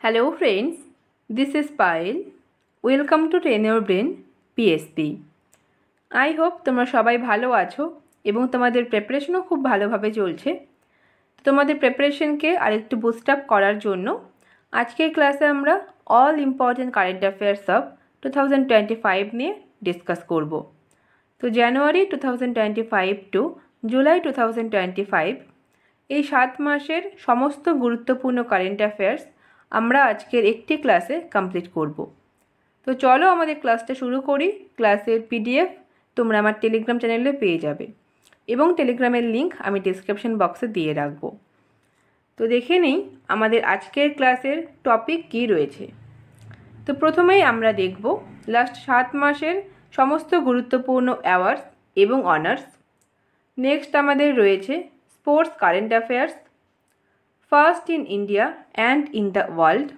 Hello friends, this is Payal. Welcome to Train Your Brain PSP. I hope তোমরা সবাই ভালো আছো এবং তোমাদের প্রিপারেশনও খুব ভালোভাবে চলছে। তোমাদের প্রিপারেশনকে আরেকটু বুস্ট আপ করার জন্য আজকের ক্লাসে আমরা all important current affairs of 2025 নিয়ে ডিসকাস করব। তো জানুয়ারি 2025 টু জুলাই 2025 এই 7 মাসের সমস্ত গুরুত্বপূর্ণ কারেন্ট অ্যাফেয়ার্স আমরা আজকের একটি ক্লাসে কমপ্লিট করব। তো চলো আমাদের ক্লাসটা শুরু করি। ক্লাসের পিডিএফ তোমরা আমার টেলিগ্রাম চ্যানেলে পেয়ে যাবে এবং টেলিগ্রামের লিংক আমি ডেসক্রিপশন বক্সে দিয়ে রাখবো। তো দেখে নিই আমাদের আজকের ক্লাসের টপিক কী রয়েছে। তো প্রথমেই আমরা দেখব লাস্ট 7 মাসের সমস্ত গুরুত্বপূর্ণ অ্যাওয়ার্ডস এবং অনার্স। নেক্সট আমাদের রয়েছে sports current affairs, first in India and in the world,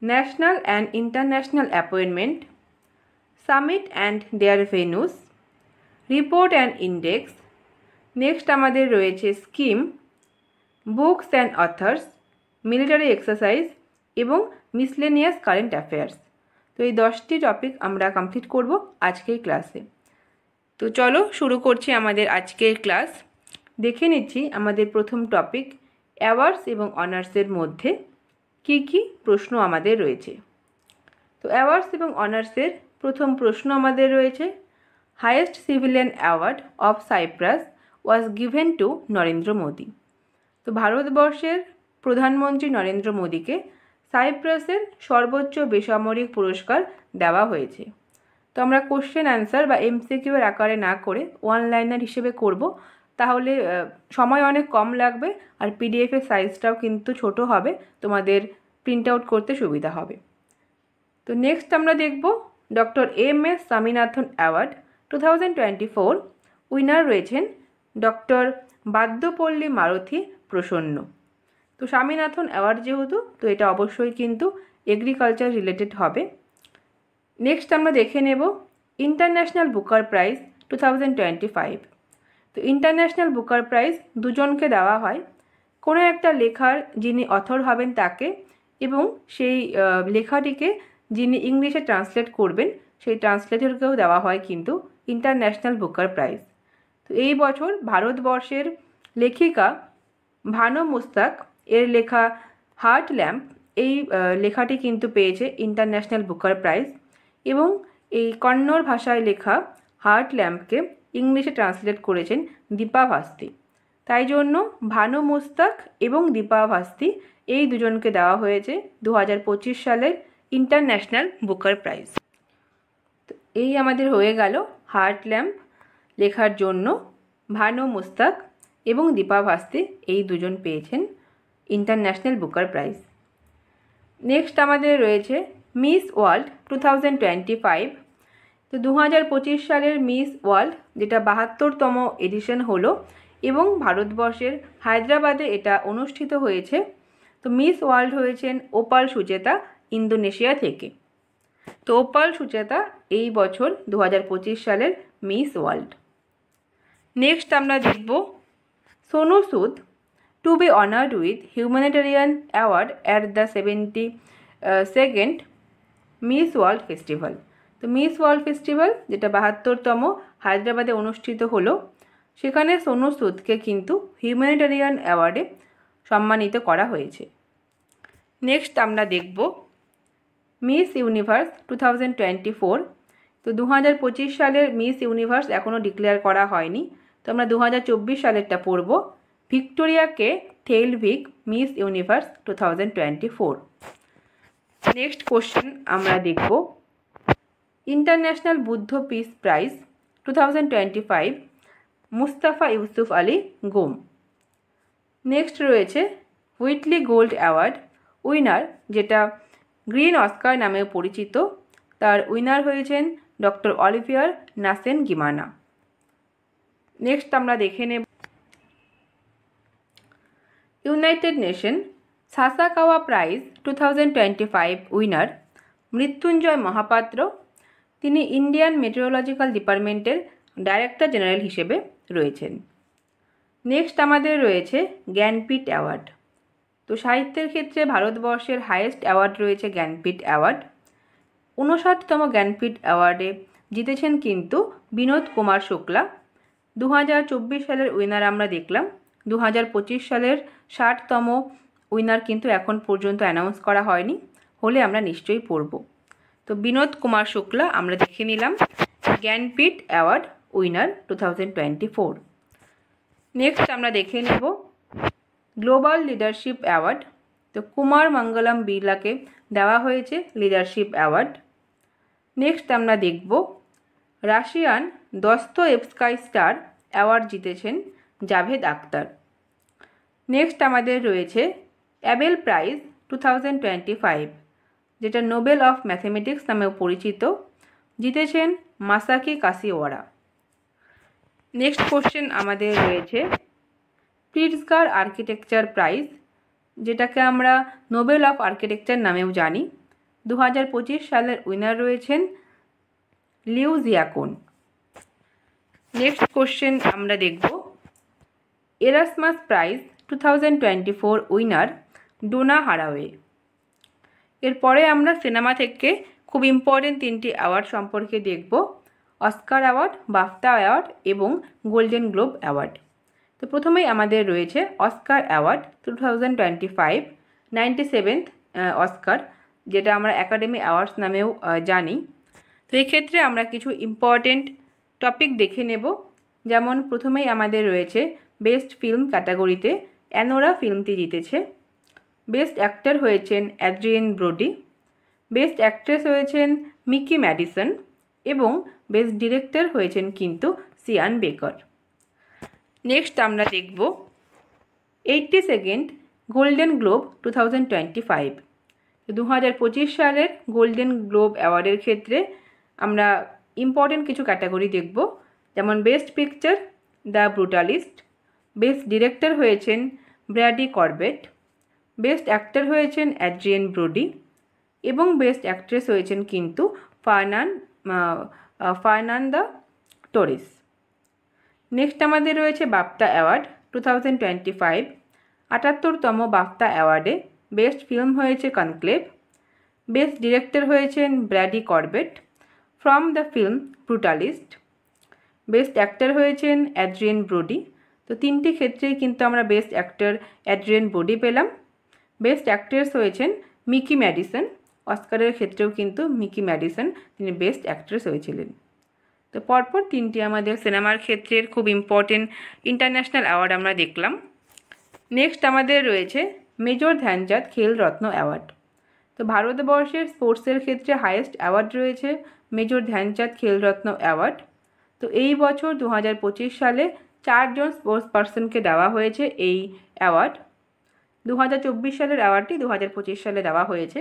national and international appointment, summit and their venues, report and index. Next আমাদের রয়েছে scheme, books and authors, military exercise এবং miscellaneous current affairs. তো এই 10টি topic আমরা complete করব আজকের ক্লাসে। তো চলো শুরু করছি আমাদের আজকের ক্লাস। দেখে নিচ্ছি আমাদের প্রথম টপিক অ্যাওয়ার্ডস এবং অনার্সের মধ্যে কি কি প্রশ্ন আমাদের রয়েছে। তো অ্যাওয়ার্ডস এবং অনার্সের প্রথম প্রশ্ন আমাদের রয়েছে, highest civilian award of cypress was given to Narendra Modi. তো ভারতবর্ষের প্রধানমন্ত্রী নরেন্দ্র মোদীকে সাইপ্রাসের সর্বোচ্চ বেসামরিক পুরস্কার দেওয়া হয়েছে। তো আমরা কোশ্চেন অ্যান্সার বা এমসিকিউ এর আকারে না করে ওয়ান লাইনার হিসেবে করব, তাহলে সময় অনেক কম লাগবে আর পিডিএফের সাইজটাও কিন্তু ছোট হবে, তোমাদের প্রিন্ট আউট করতে সুবিধা হবে। তো নেক্সট আমরা দেখব doctor M S. Swaminathan award 2024 winner রয়েছেন ডক্টর বাদ্যপল্লী মারুথি প্রসন্ন। তো স্বামীনাথন অ্যাওয়ার্ড যেহেতু, তো এটা অবশ্যই কিন্তু এগ্রিকালচার রিলেটেড হবে। নেক্সট আমরা দেখে নেব ইন্টারন্যাশনাল বুকার প্রাইজ 2025। তো ইন্টারন্যাশনাল বুকার প্রাইজ দুজনকে দেওয়া হয়, কোনো একটা লেখার যিনি অথর হবেন তাকে এবং সেই লেখাটিকে যিনি ইংলিশে ট্রান্সলেট করবেন সেই ট্রান্সলেটরকেও দেওয়া হয় কিন্তু ইন্টারন্যাশনাল বুকার প্রাইজ। তো এই বছর ভারতবর্ষের লেখিকা ভানু মুস্তাক এর লেখা হার্ট ল্যাম্প, এই লেখাটি কিন্তু পেয়েছে ইন্টারন্যাশনাল বুকার প্রাইজ এবং এই কন্নড় ভাষায় লেখা হার্ট ল্যাম্পকে ইংলিশে ট্রান্সলেট করেছেন দীপা ভাস্তি। তাই জন্য ভানু মুস্তাক এবং দীপা ভাস্তি এই দুজনকে দেওয়া হয়েছে 2025 সালের ইন্টারন্যাশনাল বুকার প্রাইজ। তো এই আমাদের হয়ে গেল হার্ট ল্যাম্প লেখার জন্য ভানু মুস্তাক এবং দীপা ভাস্তি এই দুজন পেয়েছেন ইন্টারন্যাশনাল বুকার প্রাইজ। নেক্সট আমাদের রয়েছে মিস ওয়ার্ল্ড 2025। তো 2025 সালের মিস ওয়ার্ল্ড যেটা 72তম এডিশন হলো এবং ভারতবর্ষের হায়দ্রাবাদে এটা অনুষ্ঠিত হয়েছে। তো মিস ওয়ার্ল্ড হয়েছেন ওপাল সুচেতা ইন্দোনেশিয়া থেকে। তো ওপাল সুচেতা এই বছর 2025 সালের মিস ওয়ার্ল্ড। নেক্সট আমরা দেখব Sonu Sood to be honoured with humanitarian award at the 72nd miss world festival. তো মিস ওয়ার্ল্ড ফেস্টিভ্যাল যেটা 72তম হায়দ্রাবাদে অনুষ্ঠিত হলো, সেখানে সোনু সুদকে কিন্তু হিউম্যানিটেরিয়ান অ্যাওয়ার্ডে সম্মানিত করা হয়েছে। নেক্সট আমরা দেখব মিস ইউনিভার্স 2024। তো 2025 সালের মিস ইউনিভার্স এখনও ডিক্লেয়ার করা হয়নি, তো আমরা 2024 সালেরটা পড়ব। ভিক্টোরিয়াকে Theilvig miss universe 2024। Next question আমরা দেখব international Buddha peace prize 2025 Mustafa Yusuf Ali Gom. Next রয়েছে হুইটলি গোল্ড অ্যাওয়ার্ড উইনার, যেটা গ্রিন অস্কার নামেও পরিচিত, তার উইনার হয়েছেন doctor Olivier Nsengimana. Next আমরা দেখে নেব United Nation Sasakawa prize 2025 winner Mrutyunjay Mohapatra. তিনি ইন্ডিয়ান মেটেরোলজিক্যাল ডিপার্টমেন্টের ডাইরেক্টর জেনারেল হিসেবে রয়েছেন। নেক্সট আমাদের রয়েছে জ্ঞানপীঠ অ্যাওয়ার্ড। তো সাহিত্যের ক্ষেত্রে ভারতবর্ষের হাইয়েস্ট অ্যাওয়ার্ড রয়েছে জ্ঞানপীঠ অ্যাওয়ার্ড। 59তম জ্ঞানপীঠ অ্যাওয়ার্ডে জিতেছেন কিন্তু বিনোদ কুমার শুক্লা। 2024 সালের উইনার আমরা দেখলাম। 2025 সালের 60তম উইনার কিন্তু এখন পর্যন্ত অ্যানাউন্স করা হয়নি, হলে আমরা নিশ্চয়ই পড়ব। তো বিনোদ কুমার শুক্লা আমরা দেখে নিলাম জ্ঞানপীঠ অ্যাওয়ার্ড উইনার 2024। নেক্সট আমরা দেখে নেব গ্লোবাল লিডারশিপ অ্যাওয়ার্ড। তো কুমার মঙ্গলম বিড়লাকে দেওয়া হয়েছে লিডারশিপ অ্যাওয়ার্ড। নেক্সট আমরা দেখব রাশিয়ান দস্তয়েভস্কি স্টার অ্যাওয়ার্ড জিতেছেন জাভেদ আখতার। নেক্সট আমাদের রয়েছে অ্যাবেল প্রাইজ 2025, যেটা নোবেল অফ ম্যাথমেটিক্স নামেও পরিচিত, জিতেছেন মাসাকি কাশিওয়ারা। নেক্সট কোশ্চেন আমাদের রয়েছে প্রিটজগার আর্কিটেকচার প্রাইজ, যেটাকে আমরা নোবেল অফ আর্কিটেকচার নামেও জানি। 2025 সালের উইনার রয়েছেন লিউ জিয়াকুন। নেক্সট কোশ্চেন আমরা দেখব এরাসমাস প্রাইজ 2024 উইনার ডোনা হারাওয়ে। এরপরে আমরা সিনেমা থেকে খুব ইম্পর্টেন্ট 3টি অ্যাওয়ার্ড সম্পর্কে দেখব, অস্কার অ্যাওয়ার্ড, বাফটা অ্যাওয়ার্ড এবং গোল্ডেন গ্লোব অ্যাওয়ার্ড। তো প্রথমেই আমাদের রয়েছে অস্কার অ্যাওয়ার্ড 2025, 97th অস্কার, যেটা আমরা একাডেমি অ্যাওয়ার্ডস নামেও জানি। তো এক্ষেত্রে আমরা কিছু ইম্পর্টেন্ট টপিক দেখে নেব। যেমন প্রথমেই আমাদের রয়েছে বেস্ট ফিল্ম ক্যাটাগরিতে অ্যানোরা ফিল্মটি জিতেছে। বেস্ট অ্যাক্টর হয়েছেন অ্যাড্রিয়েন ব্রোডি, বেস্ট অ্যাক্ট্রেস হয়েছেন মিকি ম্যাডিসন এবং বেস্ট ডিরেক্টর হয়েছেন কিন্তু সিয়ান বেকার। নেক্সট আমরা দেখব 82nd গোল্ডেন গ্লোব 2025। 2025 সালের গোল্ডেন গ্লোব অ্যাওয়ার্ডের ক্ষেত্রে আমরা ইম্পর্টেন্ট কিছু ক্যাটাগরি দেখব, যেমন best picture the Brutalist, best director হয়েছেন ব্র্যাডি করবেট, বেস্ট অ্যাক্টর হয়েছেন অ্যাড্রিয়েন ব্রোডি এবং বেস্ট অ্যাক্ট্রেস হয়েছেন কিন্তু ফার্নান্দা টোরেস। নেক্সট আমাদের রয়েছে বাফটা অ্যাওয়ার্ড 2025। 78তম বাফটা অ্যাওয়ার্ডে বেস্ট ফিল্ম হয়েছে কনক্লেভ, বেস্ট ডিরেক্টর হয়েছেন Brady Corbet from the film Brutalist, best actor হয়েছেন অ্যাড্রিয়েন ব্রোডি। তো 3টি ক্ষেত্রেই কিন্তু আমরা বেস্ট অ্যাক্টর অ্যাড্রিয়েন ব্রোডি পেলাম। বেস্ট অ্যাক্ট্রেস হয়েছেন মিকি ম্যাডিসন, অস্কারের ক্ষেত্রেও কিন্তু মিকি ম্যাডিসন তিনি বেস্ট অ্যাক্ট্রেস হয়েছিলেন। তো পরপর 3টি আমাদের সিনেমার ক্ষেত্রের খুব ইম্পর্টেন্ট ইন্টারন্যাশনাল অ্যাওয়ার্ড আমরা দেখলাম। নেক্সট আমাদের রয়েছে মেজর ধ্যানচাঁদ খেলরত্ন অ্যাওয়ার্ড। তো ভারতবর্ষের স্পোর্টসের ক্ষেত্রে হাইয়েস্ট অ্যাওয়ার্ড রয়েছে মেজর ধ্যানচাঁদ খেলরত্ন অ্যাওয়ার্ড। তো এই বছর 2025 সালে 4 জন স্পোর্টস পার্সনকে দেওয়া হয়েছে এই অ্যাওয়ার্ড। 2024 সালের অ্যাওয়ার্ডটি 2025 সালে দেওয়া হয়েছে।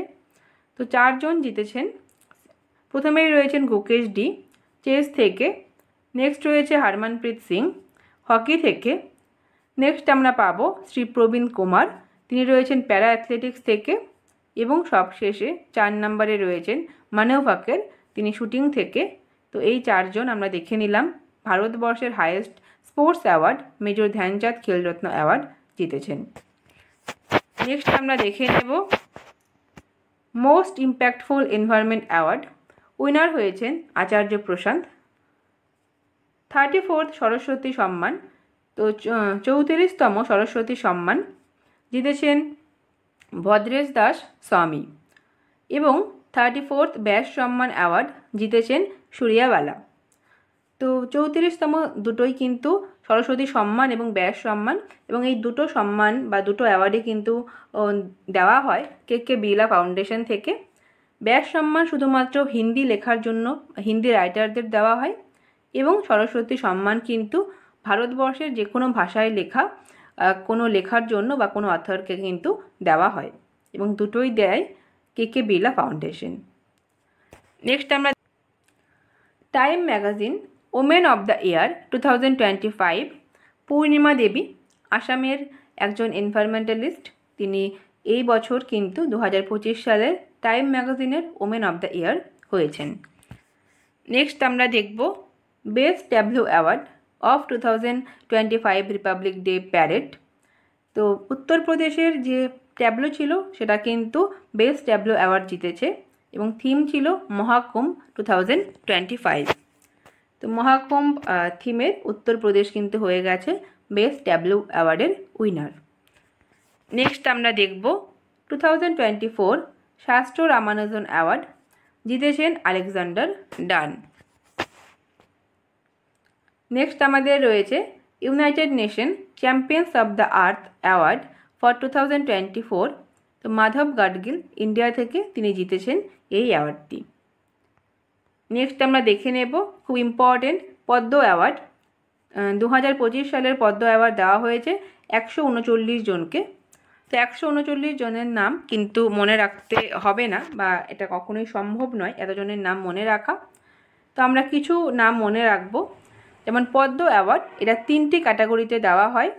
তো 4 জন জিতেছেন। প্রথমেই রয়েছেন গুকেশ ডি চেস থেকে, নেক্সট রয়েছে হরমনপ্রীত সিং হকি থেকে, নেক্সট আমরা পাবো শ্রী প্রবীণ কুমার, তিনি রয়েছেন প্যারা অ্যাথলেটিক্স থেকে, এবং সবশেষে 4 নম্বরে রয়েছেন মানব ফাকের, তিনি শুটিং থেকে। তো এই 4 জন আমরা দেখে নিলাম ভারতবর্ষের highest sports award major Dhyanchand Khel Ratna award জিতেছেন। নেক্সট আমরা দেখে নেব most impactful environment award. Winner হয়েছেন আচার্য প্রশান্ত। 34th সরস্বতী সম্মান, তো 34তম সরস্বতী সম্মান জিতেছেন ভদ্রেশ দাস স্বামী, এবং 34th ব্যাস সম্মান অ্যাওয়ার্ড জিতেছেন সূর্যাবালা। তো 34তম দুটোই কিন্তু সরস্বতী সম্মান এবং ব্যাস সম্মান, এবং এই দুটো সম্মান বা দুটো অ্যাওয়ার্ডই কিন্তু দেওয়া হয় কে বিড়লা ফাউন্ডেশন থেকে। ব্যাস সম্মান শুধুমাত্র হিন্দি লেখার জন্য হিন্দি রাইটারদের দেওয়া হয়, এবং সরস্বতী সম্মান কিন্তু ভারতবর্ষের যে কোনো ভাষায় লেখা কোনো লেখার জন্য বা কোনো অথরকে কিন্তু দেওয়া হয়, এবং দুটোই দেয় কে বিড়লা ফাউন্ডেশন। নেক্সট আমরা time magazine women of the year 2025, পূর্ণিমা দেবী আসামের একজন এনভায়রনমেন্টালিস্ট, তিনি এই বছর কিন্তু 2025 সালের টাইম ম্যাগাজিনের ওমেন অব দ্য ইয়ার হয়েছেন। নেক্সট আমরা দেখব best tableau award of 2025 Republic day parade. তো উত্তরপ্রদেশের যে ট্যাবলো ছিল সেটা কিন্তু বেস্ট ট্যাবলো অ্যাওয়ার্ড জিতেছে এবং থিম ছিল মহাকুম্ভ 2025। তো মহাকুম্ভ থিমের উত্তরপ্রদেশ কিন্তু হয়ে গেছে বেস্ট ট্যাবলো অ্যাওয়ার্ডের উইনার। নেক্সট আমরা দেখব 2024 শাস্ত্র রামানুজন অ্যাওয়ার্ড জিতেছেন আলেকজান্ডার ডান। নেক্সট আমাদের রয়েছে United nation champions of the earth award for 2024। তো মাধব গাডগিল ইন্ডিয়া থেকে তিনি জিতেছেন এই অ্যাওয়ার্ডটি। নেক্সট আমরা দেখে নেব খুব ইম্পর্টেন্ট পদ্ম অ্যাওয়ার্ড। 2025 সালের পদ্ম অ্যাওয়ার্ড দেওয়া হয়েছে 139 জনকে। তো 139 জনের নাম কিন্তু মনে রাখতে হবে না, বা এটা কখনোই সম্ভব নয় এতজনের নাম মনে রাখা। তো আমরা কিছু নাম মনে রাখবো। যেমন পদ্ম অ্যাওয়ার্ড এটা 3টি ক্যাটাগরিতে দেওয়া হয়,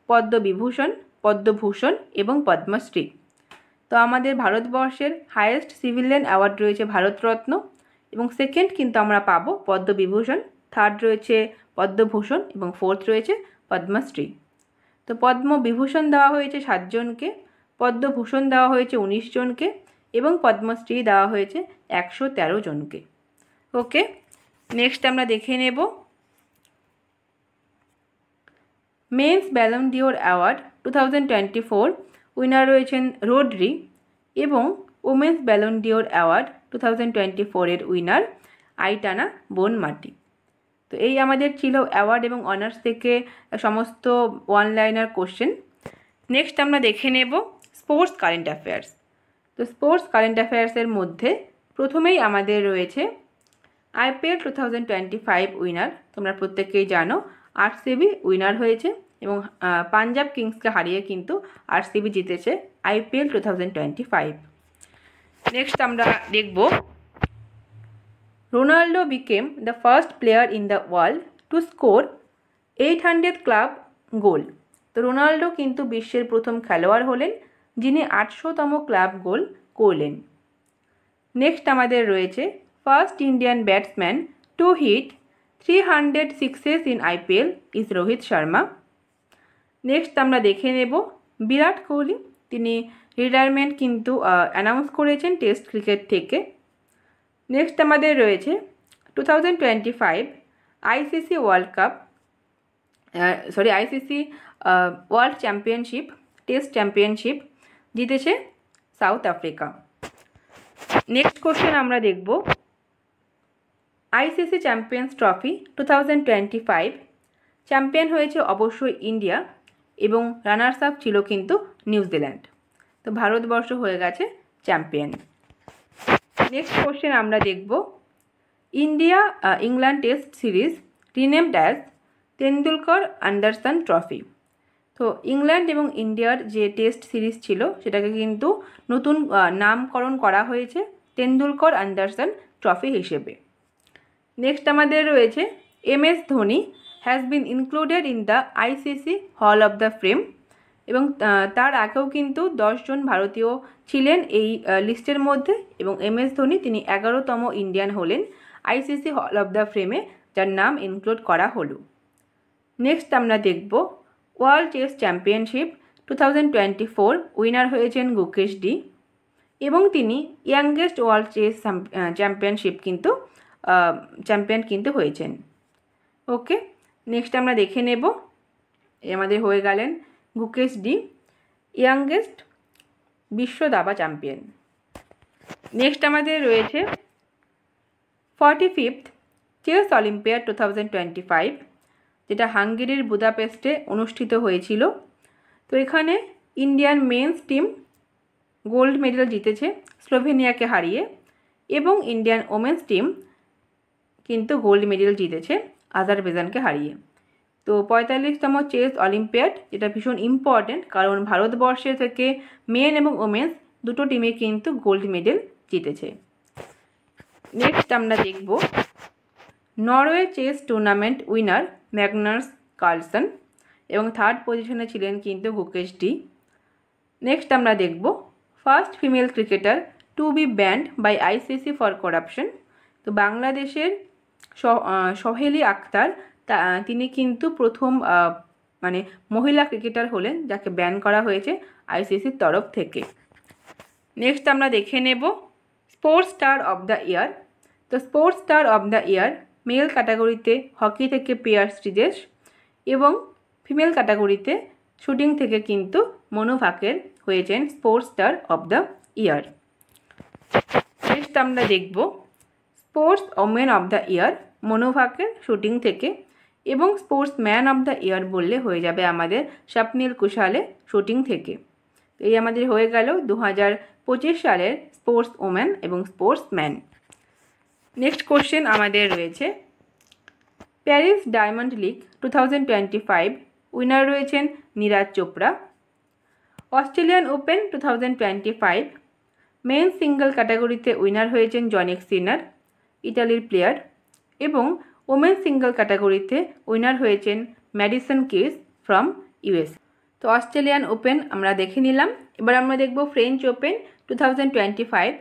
পদ্মবিভূষণ, পদ্মভূষণ এবং পদ্মশ্রী। তো আমাদের ভারতবর্ষের হায়েস্ট সিভিলিয়ান অ্যাওয়ার্ড রয়েছে ভারতরত্ন, এবং সেকেন্ড কিন্তু আমরা পাবো পদ্মবিভূষণ, থার্ড রয়েছে পদ্মভূষণ এবং ফোর্থ রয়েছে পদ্মশ্রী। তো পদ্মবিভূষণ দেওয়া হয়েছে 7 জনকে, পদ্মভূষণ দেওয়া হয়েছে 19 জনকে এবং পদ্মশ্রী দেওয়া হয়েছে 113 জনকে। ওকে, নেক্সট আমরা দেখে নেব men's Ballon d'Or award 2024 winner রয়েছেন রোডরি, এবং ওমেন্স ব্যালন ডিওর অ্যাওয়ার্ড 2024 এর উইনার আইটানা বনমাটি। তো এই আমাদের ছিল অ্যাওয়ার্ড এবং অনার্স থেকে সমস্ত ওয়ান লাইনার কোশ্চেন। নেক্সট আমরা দেখে নেব স্পোর্টস কারেন্ট অ্যাফেয়ার্স। তো স্পোর্টস কারেন্ট অ্যাফেয়ার্সের মধ্যে প্রথমেই আমাদের রয়েছে আইপিএল 2025 উইনার। তোমরা প্রত্যেকেই জানো আরসিবি উইনার হয়েছে এবং পাঞ্জাব কিংসকে হারিয়ে কিন্তু আরসিবি জিতেছে আইপিএল 2025। নেক্সট আমরা দেখব Ronaldo became the first player in the world to score 800 club goal. তো রোনাল্ডো কিন্তু বিশ্বের প্রথম খেলোয়াড় হলেন যিনি 800তম ক্লাব গোল করলেন। নেক্সট আমাদের রয়েছে first Indian batsman to hit 300 sixes in IPL is Rohit Sharma. Next আমরা দেখে নেব বিরাট কোহলি, তিনি রিটায়ারমেন্ট কিন্তু অ্যানাউন্স করেছেন টেস্ট ক্রিকেট থেকে। নেক্সট আমাদের রয়েছে 2025 ICC world cup ICC world championship test championship জিতেছে সাউথ আফ্রিকা। নেক্সট কোশ্চেন আমরা দেখব আইসিসি চ্যাম্পিয়ন্স ট্রফি 2025 চ্যাম্পিয়ন হয়েছে অবশ্যই ইন্ডিয়া এবং রানার্স আপ ছিল কিন্তু নিউজিল্যান্ড। তো ভারতবর্ষ হয়ে গেছে চ্যাম্পিয়ন। নেক্সট কোশ্চেন আমরা দেখব India England test series renamed as Tendulkar Anderson trophy. তো ইংল্যান্ড এবং ইন্ডিয়ার যে টেস্ট সিরিজ ছিল সেটাকে কিন্তু নতুন নামকরণ করা হয়েছে তেন্ডুলকর অ্যান্ডারসন ট্রফি হিসেবে। নেক্সট আমাদের রয়েছে MS Dhoni has been included in the ICC hall of the fame, এবং তার আগেও কিন্তু 10 জন ভারতীয় ছিলেন এই লিস্টের মধ্যে, এবং MS ধোনি তিনি 11তম ইন্ডিয়ান হলেন আইসিসি হল অফ দ্য ফেমে, যার নাম ইনক্লুড করা হলো। নেক্সট আমরা দেখব ওয়ার্ল্ড চেস চ্যাম্পিয়নশিপ 2024 উইনার হয়েছেন গুকেশ ডি, এবং তিনি ইয়াংগেস্ট ওয়ার্ল্ড চেস চ্যাম্পিয়ন কিন্তু হয়েছেন। ওকে, নেক্সট আমরা দেখে নেব আমাদের হয়ে গেলেন গুকেশ ডি ইয়াংগেস্ট বিশ্ব দাবা চ্যাম্পিয়ন। নেক্সট আমাদের রয়েছে 45th চেস অলিম্পিয়াড 2025 যেটা হাঙ্গেরির বুদাপেস্টে অনুষ্ঠিত হয়েছিল। তো এখানে Indian men's team gold medal জিতেছে স্লোভেনিয়াকে হারিয়ে, এবং ইন্ডিয়ান ওমেন্স টিম কিন্তু গোল্ড মেডেল জিতেছে আজারবাইজানকে হারিয়ে। তো 45তম চেস অলিম্পিয়াড যেটা ভীষণ ইম্পর্ট্যান্ট, কারণ ভারতবর্ষের থেকে মেন এবং ওমেন্স দুটো টিমে কিন্তু গোল্ড মেডেল জিতেছে। নেক্সট আমরা দেখব Norway chess tournament winner Magnus Carlsen, এবং থার্ড পজিশনে ছিলেন কিন্তু গুকেশ ডি। নেক্সট আমরা দেখব first female cricketer to be banned by ICC for corruption. তো বাংলাদেশের সোহেলি আক্তার তিনি কিন্তু প্রথম মহিলা ক্রিকেটার হলেন যাকে ব্যান করা হয়েছে আইসিসির তরফ থেকে। নেক্সট আমরা দেখে নেব sports star of the year. তো sports star of the year male ক্যাটাগরিতে হকি থেকে পিয়ার শ্রীজেশ এবং ফিমেল ক্যাটাগরিতে শুটিং থেকে কিন্তু মনু ভাকের হয়েছেন sports star of the year. Next আমরা দেখব sports women of the year Manu Bhaker shooting থেকে, এবং sports man of the year বললে হয়ে যাবে আমাদের স্বপ্নিল কুশালে শুটিং থেকে। এই আমাদের হয়ে গেল 2025 সালের স্পোর্টস ওমেন এবং স্পোর্টস ম্যান। নেক্সট কোশ্চেন আমাদের রয়েছে প্যারিস ডায়মন্ড লিগ 2025 উইনার রয়েছেন Neeraj Chopra. Australian Open 2025 men single ক্যাটাগরিতে উইনার হয়েছেন জনিক সিনার, ইটালির প্লেয়ার, এবং ওমেন সিঙ্গল ক্যাটাগরিতে উইনার হয়েছেন ম্যাডিসন কিস ফ্রম ইউএস। তো অস্ট্রেলিয়ান ওপেন আমরা দেখে নিলাম। এবার আমরা দেখব ফ্রেঞ্চ ওপেন 2025।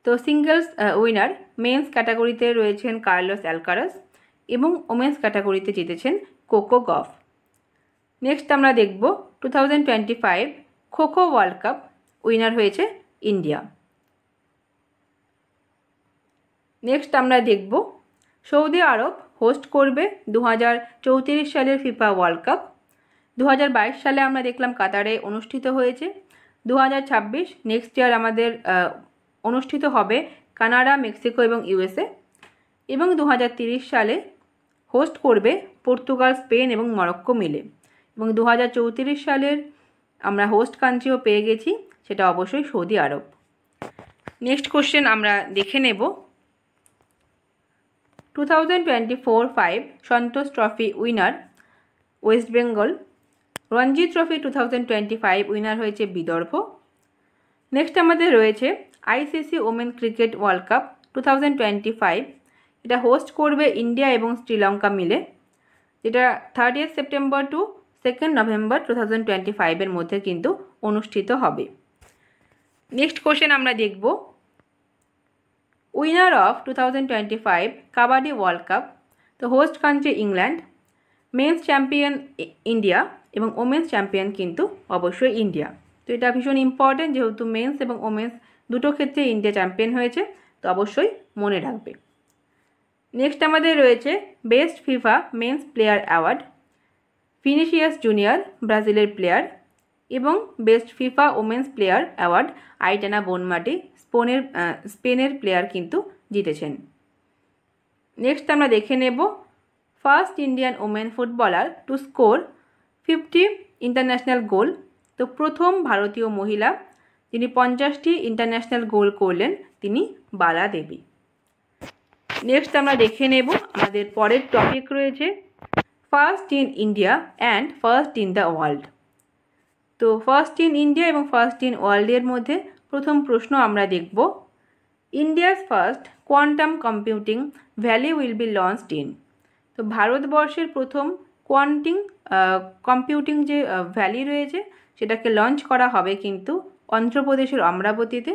তো সিঙ্গলস উইনার মেন্স ক্যাটাগরিতে রয়েছেন কার্লোস অ্যালকারাস এবং ওমেন্স ক্যাটাগরিতে জিতেছেন কোকো গফ। নেক্সট আমরা দেখব 2025 খোখো ওয়ার্ল্ড কাপ উইনার হয়েছে ইন্ডিয়া। নেক্সট আমরা দেখব সৌদি আরব হোস্ট করবে 2034 সালের ফিফা ওয়ার্ল্ড কাপ। 2022 সালে আমরা দেখলাম কাতারে অনুষ্ঠিত হয়েছে। 2026 নেক্সট ইয়ার আমাদের অনুষ্ঠিত হবে কানাডা, মেক্সিকো এবং ইউএসএ, এবং 2030 সালে হোস্ট করবে পর্তুগাল, স্পেন এবং মরক্কো মিলে, এবং 2034 সালের আমরা হোস্ট কান্ট্রিও পেয়ে গেছি, সেটা অবশ্যই সৌদি আরব। নেক্সট কোশ্চেন আমরা দেখে নেব 2024-5 Santosh trophy winner West Bengal. Ranji trophy 2025 winner হয়েছে বিদর্ভ। নেক্সট আমাদের রয়েছে ICC women cricket world cup 2025, এটা হোস্ট করবে ইন্ডিয়া এবং শ্রীলঙ্কা মিলে, যেটা 30 সেপ্টেম্বর টু 2 নভেম্বর 2025 মধ্যে কিন্তু অনুষ্ঠিত হবে। নেক্সট কোশ্চেন আমরা দেখব winner of 2025 kabaddi world cup. তো host country England, men's champion India এবং ওমেন্স চ্যাম্পিয়ন কিন্তু অবশ্যই ইন্ডিয়া। তো এটা ভীষণ ইম্পর্টেন্ট, যেহেতু মেন্স এবং ওমেন্স দুটো ক্ষেত্রে ইন্ডিয়া চ্যাম্পিয়ন হয়েছে, তো অবশ্যই মনে রাখবে। নেক্সট আমাদের রয়েছে best FIFA men's player award, Vinicius junior ব্রাজিলের প্লেয়ার, এবং best FIFA women's player award Aitana Bonmati স্পেনের প্লেয়ার কিন্তু জিতেছেন। নেক্সট আমরা দেখে নেব first Indian women footballer to score 50 international goal. তো প্রথম ভারতীয় মহিলা যিনি 50টি ইন্টারন্যাশনাল গোল করলেন তিনি বালা দেবী। নেক্সট আমরা দেখে নেব আমাদের পরের টপিক রয়েছে first in India and first in the world. তো ফার্স্ট ইন ইন্ডিয়া এবং ফার্স্ট ইন ওয়ার্ল্ডের মধ্যে প্রথম প্রশ্ন আমরা দেখব India's first quantum computing valley will be launched in. তো ভারতবর্ষের প্রথম কম্পিউটিং যে ভ্যালি রয়েছে সেটাকে লঞ্চ করা হবে কিন্তু অন্ধ্রপ্রদেশের অমরাবতীতে,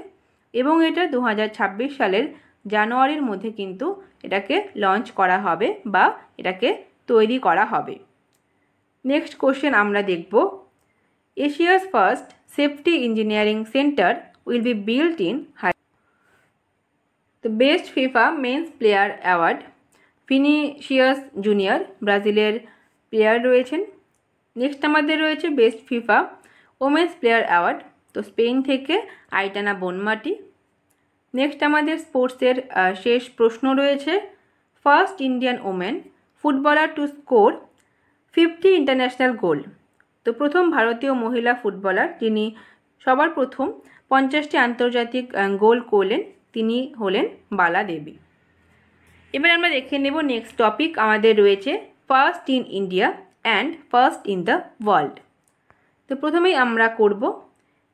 এবং এটা 2026 সালের জানুয়ারির মধ্যে কিন্তু এটাকে লঞ্চ করা হবে বা এটাকে তৈরি করা হবে। নেক্সট কোশ্চেন আমরা দেখব Asia's first safety engineering centre will be built in তো best FIFA men's player award Vinicius junior ব্রাজিলের প্লেয়ার রয়েছেন। নেক্সট আমাদের রয়েছে best FIFA women's player award, তো স্পেন থেকে আইটানা বোনমাটি। নেক্সট আমাদের স্পোর্টসের শেষ প্রশ্ন রয়েছে first Indian women footballer to score 50 international goal. তো প্রথম ভারতীয় মহিলা ফুটবলার যিনি সবার প্রথম 50টি আন্তর্জাতিক গোল করলেন তিনি হলেন বালা দেবী। এবার আমরা দেখে নেব নেক্সট টপিক আমাদের রয়েছে first in India and first in the world. তো প্রথমেই আমরা করব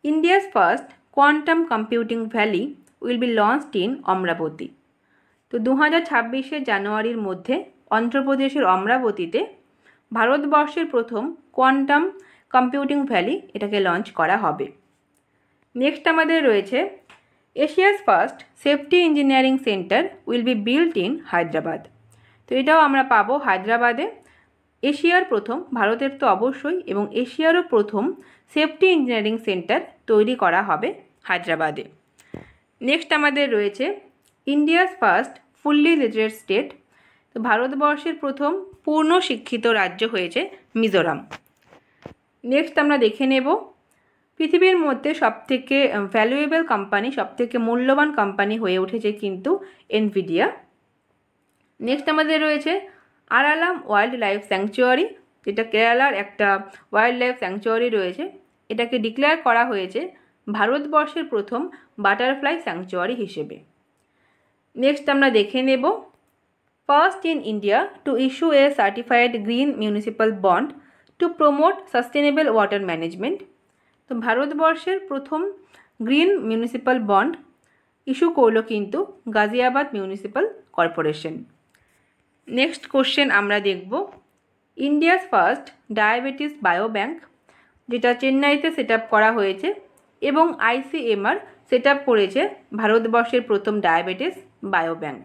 India's first quantum computing valley will be launched in Amaravati. তো 2026 জানুয়ারির মধ্যে অন্ধ্রপ্রদেশের অমরাবতীতে ভারতবর্ষের প্রথম কোয়ান্টাম কম্পিউটিং ভ্যালি এটাকে লঞ্চ করা হবে। নেক্সট আমাদের রয়েছে Asia's first safety engineering centre will be built in Hyderabad. তো এটাও আমরা পাবো হায়দ্রাবাদে, এশিয়ার প্রথম, ভারতের তো অবশ্যই, এবং এশিয়ারও প্রথম সেফটি ইঞ্জিনিয়ারিং সেন্টার তৈরি করা হবে হায়দ্রাবাদে। নেক্সট আমাদের রয়েছে India's first fully literate state. তো ভারতবর্ষের প্রথম পূর্ণ শিক্ষিত রাজ্য হয়েছে মিজোরাম। নেক্সট আমরা দেখে নেব পৃথিবীর মধ্যে সবথেকে ভ্যালুয়েবল কোম্পানি, সবথেকে মূল্যবান কোম্পানি হয়ে উঠেছে কিন্তু এনভিডিয়া। নেক্সট আমাদের রয়েছে আরালাম ওয়াইল্ড লাইফ স্যাংচুয়ারি, যেটা কেরালার একটা ওয়াইল্ড লাইফ স্যাংচুয়ারি রয়েছে। এটাকে ডিক্লেয়ার করা হয়েছে ভারতবর্ষের প্রথম বাটারফ্লাই স্যাংচুয়ারি হিসেবে। নেক্সট আমরা দেখে নেব first in India to issue a certified green municipal bond to promote sustainable water management. তো ভারতবর্ষের প্রথম গ্রিন মিউনিসিপ্যাল বন্ড ইস্যু করলো কিন্তু Ghaziabad municipal corporation. Next question আমরা দেখব India's first diabetes bio bank, যেটা চেন্নাইতে সেট আপ করা হয়েছে, এবং ICMR সেট আপ করেছে ভারতবর্ষের প্রথম ডায়াবেটিস বায়ো ব্যাঙ্ক।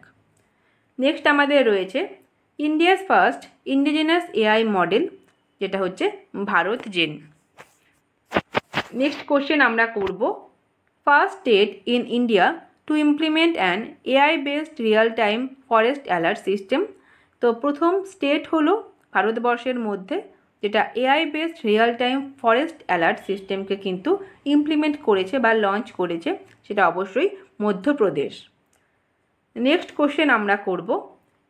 নেক্সট আমাদের রয়েছে India's first indigenous AI model, যেটা হচ্ছে ভারত জেন। নেক্সট কোশ্চেন আমরা করব first state in India to implement an AI based real time forest alert system. তো প্রথম স্টেট হলো ভারতবর্ষের মধ্যে যেটা AI based real time forest alert সিস্টেমকে কিন্তু ইমপ্লিমেন্ট করেছে বা লঞ্চ করেছে, সেটা অবশ্যই মধ্যপ্রদেশ। নেক্সট কোশ্চেন আমরা করব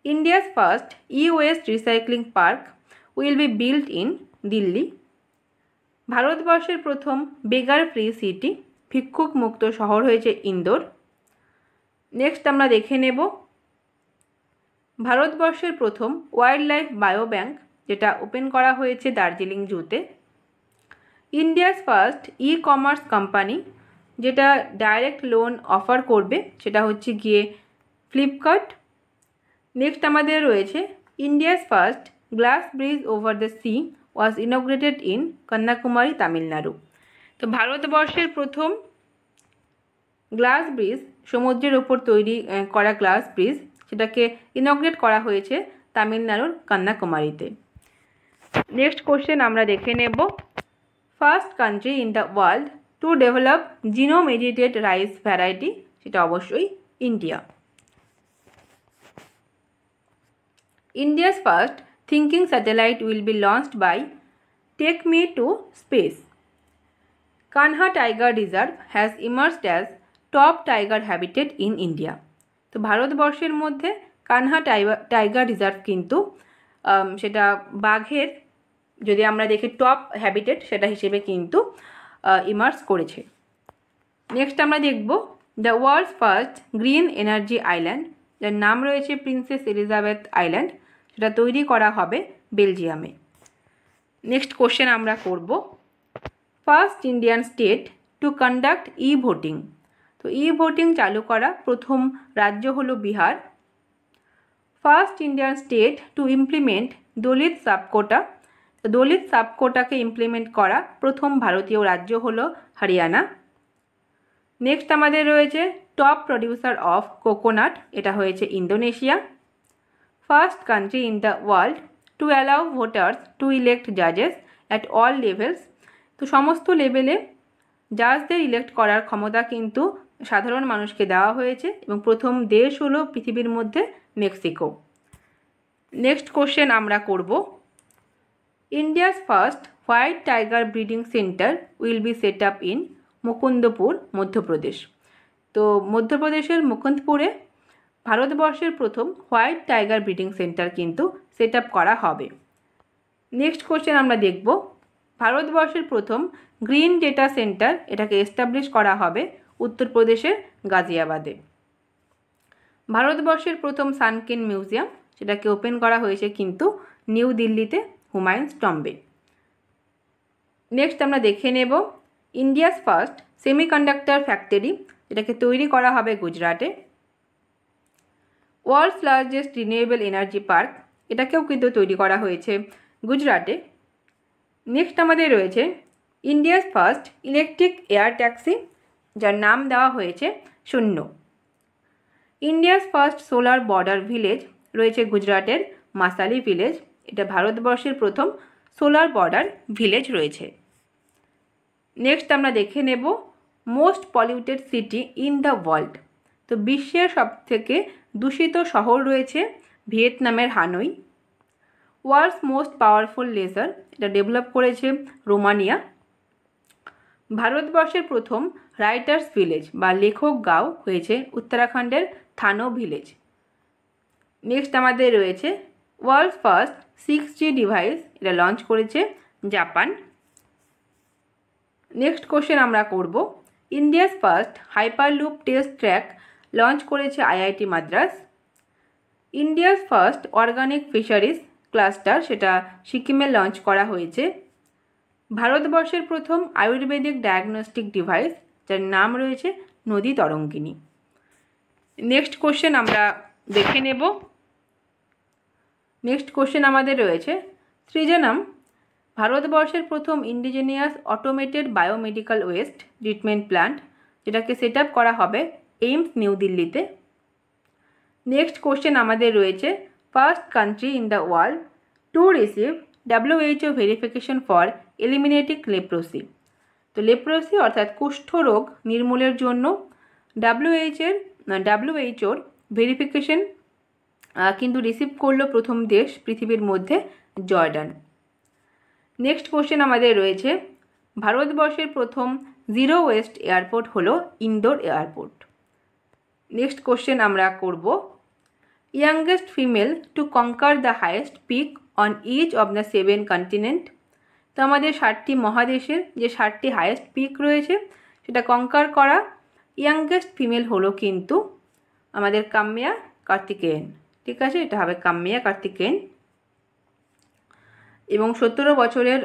India's first West recycling park will be built in Delhi. ভারতবর্ষের প্রথম বেগার ফ্রি সিটি, ভিক্ষুক মুক্ত শহর হয়েছে ইন্দোর। নেক্সট আমরা দেখে নেব ভারতবর্ষের প্রথম ওয়াইল্ড লাইফ বায়ো ব্যাঙ্ক, যেটা ওপেন করা হয়েছে দার্জিলিং জুতে। ইন্ডিয়াস ফার্স্ট কমার্স কোম্পানি যেটা ডাইরেক্ট লোন অফার করবে, সেটা হচ্ছে গিয়ে ফ্লিপকার্ট। নেক্সট আমাদের রয়েছে India's first glass bridge over the sea was inaugurated in Kanyakumari, Tamil Nadu. তো ভারতবর্ষের প্রথম গ্লাস ব্রিজ, সমুদ্রের ওপর তৈরি করা গ্লাস ব্রিজ, সেটাকে ইনগ্রেট করা হয়েছে তামিলনাড়ুর কন্যাকুমারীতে। নেক্সট কোশ্চেন আমরা দেখে নেব first country in the world to develop genome edited rice variety, সেটা অবশ্যই India. India's first thinking satellite will be launched by Take Me to Space. Kanha Tiger Reserve has emerged as top tiger habitat in India. তো ভারতবর্ষের মধ্যে Kanha tiger reserve কিন্তু সেটা বাঘের, যদি আমরা দেখি টপ হ্যাবিটেট, সেটা হিসেবে কিন্তু ইমার্জ করেছে। নেক্সট আমরা দেখব the world's first green energy island, যার নাম রয়েছে প্রিন্সেস এলিজাবেথ আইল্যান্ড, সেটা তৈরি করা হবে বেলজিয়ামে। নেক্সট কোশ্চেন আমরা করব first Indian state to conduct voting. তো ভোটিং চালু করা প্রথম রাজ্য হলো Bihar. First Indian state to implement Dalit subquota. Dalit সাবকোটাকে ইমপ্লিমেন্ট করা প্রথম ভারতীয় রাজ্য হলো হরিয়ানা। নেক্সট আমাদের রয়েছে টপ প্রডিউসার অফ কোকোনাট, এটা হয়েছে Indonesia. First country in the world to allow voters to elect জাজেস অ্যাট অল লেভেলস। তো সমস্ত লেভেলে জাজদের ইলেক্ট করার ক্ষমতা কিন্তু সাধারণ মানুষকে দেওয়া হয়েছে, এবং প্রথম দেশ হলো পৃথিবীর মধ্যে মেক্সিকো। নেক্সট কোশ্চেন আমরা করব India's first white tiger breeding centre will B set up in Mukundapur, Madhya Pradesh. তো মধ্যপ্রদেশের মুকুন্দপুরে ভারতবর্ষের প্রথম হোয়াইট টাইগার ব্রিডিং সেন্টার কিন্তু সেট আপ করা হবে। নেক্সট কোশ্চেন আমরা দেখব ভারতবর্ষের প্রথম গ্রিন ডেটা সেন্টার, এটাকে এস্টাবলিশ করা হবে উত্তরপ্রদেশের গাজিয়াবাদে। ভারতবর্ষের প্রথম সানকেন মিউজিয়াম, সেটাকে ওপেন করা হয়েছে কিন্তু নিউ দিল্লিতে, হুমায়ুনস টম্বে। নেক্সট আমরা দেখে নেব ইন্ডিয়াস ফার্স্ট সেমিকন্ডাক্টর ফ্যাক্টরি, এটাকে তৈরি করা হবে গুজরাটে। World's largest renewable energy park, এটাকেও কিন্তু তৈরি করা হয়েছে গুজরাটে। নেক্সট আমাদের রয়েছে India's first electric air taxi, যার নাম দেওয়া হয়েছে Shunya. India's first solar border village রয়েছে গুজরাটের মাসালি ভিলেজ, এটা ভারতবর্ষের প্রথম সোলার বর্ডার ভিলেজ রয়েছে। নেক্সট আমরা দেখে নেব most polluted city in the world. তো বিশ্বের সবথেকে দূষিত শহর রয়েছে ভিয়েতনামের Hanoi. World's most powerful laser, এটা ডেভেলপ করেছে রোমানিয়া। ভারতবর্ষের প্রথম রাইটার্স ভিলেজ বা লেখক গাঁও হয়েছে উত্তরাখণ্ডের থানো ভিলেজ। নেক্সট আমাদের রয়েছে ওয়ার্ল্ডস ফার্স্ট 6G ডিভাইস, এটা লঞ্চ করেছে জাপান। নেক্সট কোশ্চেন আমরা করব India's first hyperloop test track launch করেছে IIT Madras. India's first organic fisheries cluster, সেটা সিকিমে লঞ্চ করা হয়েছে। ভারতবর্ষের প্রথম আয়ুর্বেদিক ডায়াগনস্টিক ডিভাইস, যার নাম রয়েছে নদী তরঙ্গিনী। নেক্সট কোশ্চেন আমরা দেখে নেব। নেক্সট কোশ্চেন আমাদের রয়েছে সৃজনম ভারতবর্ষের প্রথম indigenous automated biomedical waste treatment plant, যেটাকে সেট আপ করা হবে এইমস নিউ দিল্লিতে। নেক্সট কোশ্চেন আমাদের রয়েছে first country in the world to receive WHO verification for eliminating leprosy. তো লেপ্রোসি অর্থাৎ কুষ্ঠরোগ নির্মূলের জন্য WHO ভেরিফিকেশন কিন্তু রিসিভ করলো প্রথম দেশ পৃথিবীর মধ্যে জর্ডান। নেক্সট কোশ্চেন আমাদের রয়েছে ভারতবর্ষের প্রথম জিরো ওয়েস্ট এয়ারপোর্ট হলো ইন্দোর এয়ারপোর্ট। নেক্সট কোশ্চেন আমরা করব youngest female to conquer the highest peak on each of the 7 continent. তো আমাদের 7টি মহাদেশের যে 7টি হাইয়েস্ট পিক রয়েছে সেটা কঙ্কার করা ইয়াংগেস্ট ফিমেল হলো কিন্তু আমাদের কাম্যা কার্তিকেয়ন। ঠিক আছে, এটা হবে কাম্যা কার্তিকেয়ন। এবং 17 বছরের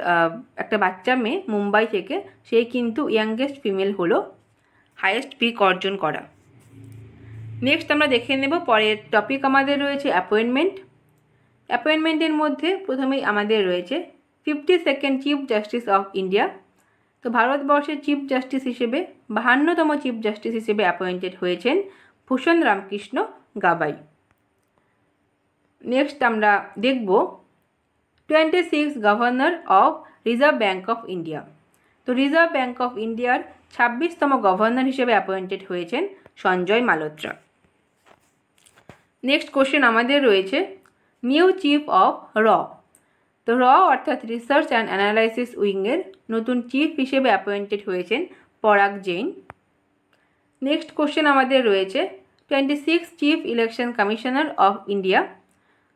একটা বাচ্চা মেয়ে মুম্বাই থেকে, সেই কিন্তু ইয়াংগেস্ট ফিমেল হলো হাইয়েস্ট পিক অর্জন করা। নেক্সট আমরা দেখে নেব পরের টপিক আমাদের রয়েছে অ্যাপয়েন্টমেন্ট। অ্যাপয়েন্টমেন্টের মধ্যে প্রথমেই আমাদের রয়েছে 52nd chief justice of India. তো ভারতবর্ষের চিফ জাস্টিস হিসেবে 52তম চিফ জাস্টিস হিসেবে অ্যাপয়েন্টেড হয়েছেন ভূষণ রামকৃষ্ণ গাবাই। নেক্সট আমরা দেখব 26 governor of reserve bank of India. তো রিজার্ভ ব্যাঙ্ক অফ ইন্ডিয়ার 26তম গভর্নর হিসেবে অ্যাপয়েন্টেড হয়েছেন সঞ্জয় মালহোত্রা। নেক্সট কোশ্চেন আমাদের রয়েছে নিউ চিফ অফ র। তো র অর্থাৎ রিসার্চ অ্যান্ড অ্যানালাইসিস উইংয়ের নতুন চিফ হিসেবে অ্যাপয়েন্টেড হয়েছেন পরাগ জৈন। নেক্সট কোশ্চেন আমাদের রয়েছে 26 chief election commissioner of India.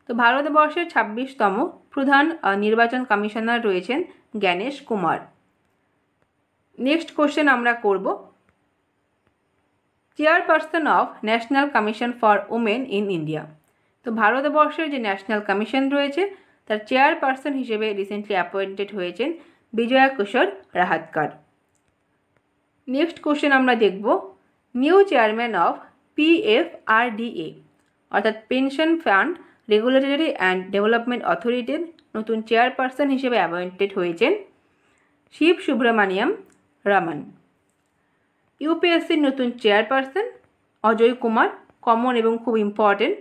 তো ভারতবর্ষের 26তম প্রধান নির্বাচন কমিশনার রয়েছেন জ্ঞানেশ কুমার। নেক্সট কোশ্চেন আমরা করব chairperson of national commission for women in India. তো ভারতবর্ষের যে ন্যাশনাল কমিশন রয়েছে তার চেয়ারপারসন হিসেবে রিসেন্টলি অ্যাপয়েন্টেড হয়েছেন বিজয়া কিশোর রাহাতকার। নেক্সট কোশ্চেন আমরা দেখব নিউ চেয়ারম্যান অফ PFRDA অর্থাৎ pension fund regulatory and development অথরিটির নতুন চেয়ারপারসন হিসেবে অ্যাপয়েন্টেড হয়েছেন শিব সুব্রমণিয়াম রামান। ইউপিএসসির নতুন চেয়ারপারসন অজয় কুমার, কমন এবং খুব ইম্পর্টেন্ট।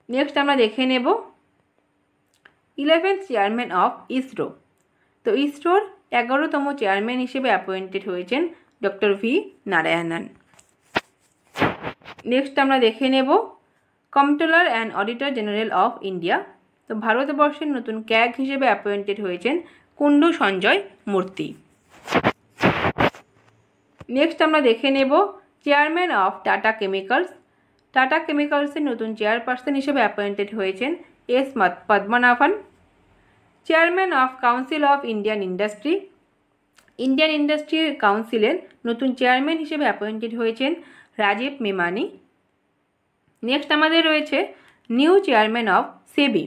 নেক্সট আমরা দেখে নেব 11th চেয়ারম্যান অফ ইসরো। তো ইসরোর 11তম চেয়ারম্যান হিসেবে অ্যাপয়েন্টেড হয়েছেন ডক্টর ভি নারায়ণন। নেক্সট আমরা দেখে নেব comptroller and auditor general of India. তো ভারতবর্ষের নতুন ক্যাগ হিসেবে অ্যাপয়েন্টেড হয়েছেন কুণ্ডু সঞ্জয় মূর্তি। নেক্সট আমরা দেখে নেব chairman of Tata chemicals. Tata কেমিক্যালসের নতুন চেয়ারপারসন হিসেবে অ্যাপয়েন্টেড হয়েছেন S Padmanabhan. Chairman of council of Indian industry. Indian industry কাউন্সিলের নতুন চেয়ারম্যান হিসেবে অ্যাপয়েন্টেড হয়েছেন রাজীব মেমানি। নেক্সট আমাদের রয়েছে নিউ চেয়ারম্যান অফ সেবি।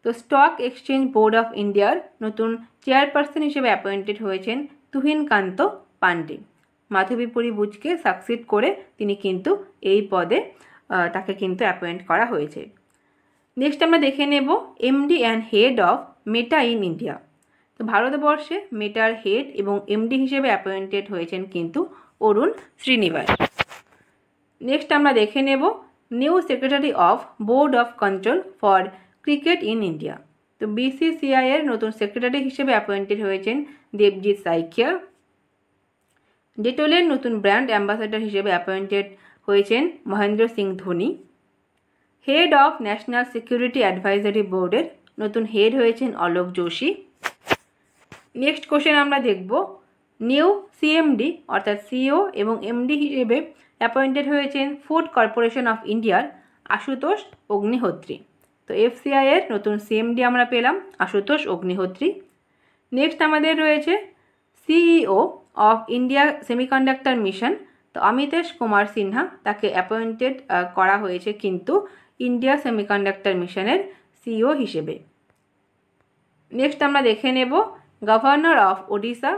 তো স্টক এক্সচেঞ্জ বোর্ড অফ ইন্ডিয়ার নতুন চেয়ারপারসন হিসেবে অ্যাপয়েন্টেড হয়েছেন তুহিনকান্ত পান্ডে। মাধবীপুরী বুচকে সাকসিড করে তিনি কিন্তু এই পদে তাকে কিন্তু অ্যাপয়েন্ট করা হয়েছে। নেক্সট আমরা দেখে নেব MD and head of meta in India. তো ভারতবর্ষে মেটার হেড এবং এমডি হিসেবে অ্যাপয়েন্টেড হয়েছেন কিন্তু অরুণ শ্রীনিবাস। নেক্সট আমরা দেখে নেব new secretary of board of control for cricket in India. তো BCCI এর নতুন সেক্রেটারি হিসেবে অ্যাপয়েন্টেড হয়েছেন দেবজিৎ সাইকিয়া। ডেটলের নতুন ব্র্যান্ড অ্যাম্বাসাডার হিসেবে অ্যাপয়েন্টেড হয়েছেন Mahendra Singh Dhoni. Head of national security advisory বোর্ডের নতুন হেড হয়েছেন অলোক যোশী। নেক্সট কোশ্চেন আমরা দেখব, নিউ CMD অর্থাৎ CEO এবং MD হিসেবে অ্যাপয়েন্টেড হয়েছেন ফুড কর্পোরেশন অফ ইন্ডিয়ার আশুতোষ অগ্নিহোত্রী। তো FCI এর নতুন CMD আমরা পেলাম আশুতোষ অগ্নিহোত্রী। নেক্সট আমাদের রয়েছে CEO of India semiconductor mission. তো অমিতেশ কুমার সিনহা তাকে অ্যাপয়েন্টেড করা হয়েছে কিন্তু ইন্ডিয়া সেমিকন্ডাক্টর মিশনের CEO হিসেবে। নেক্সট আমরা দেখে নেব গভর্নর অফ ওডিশা।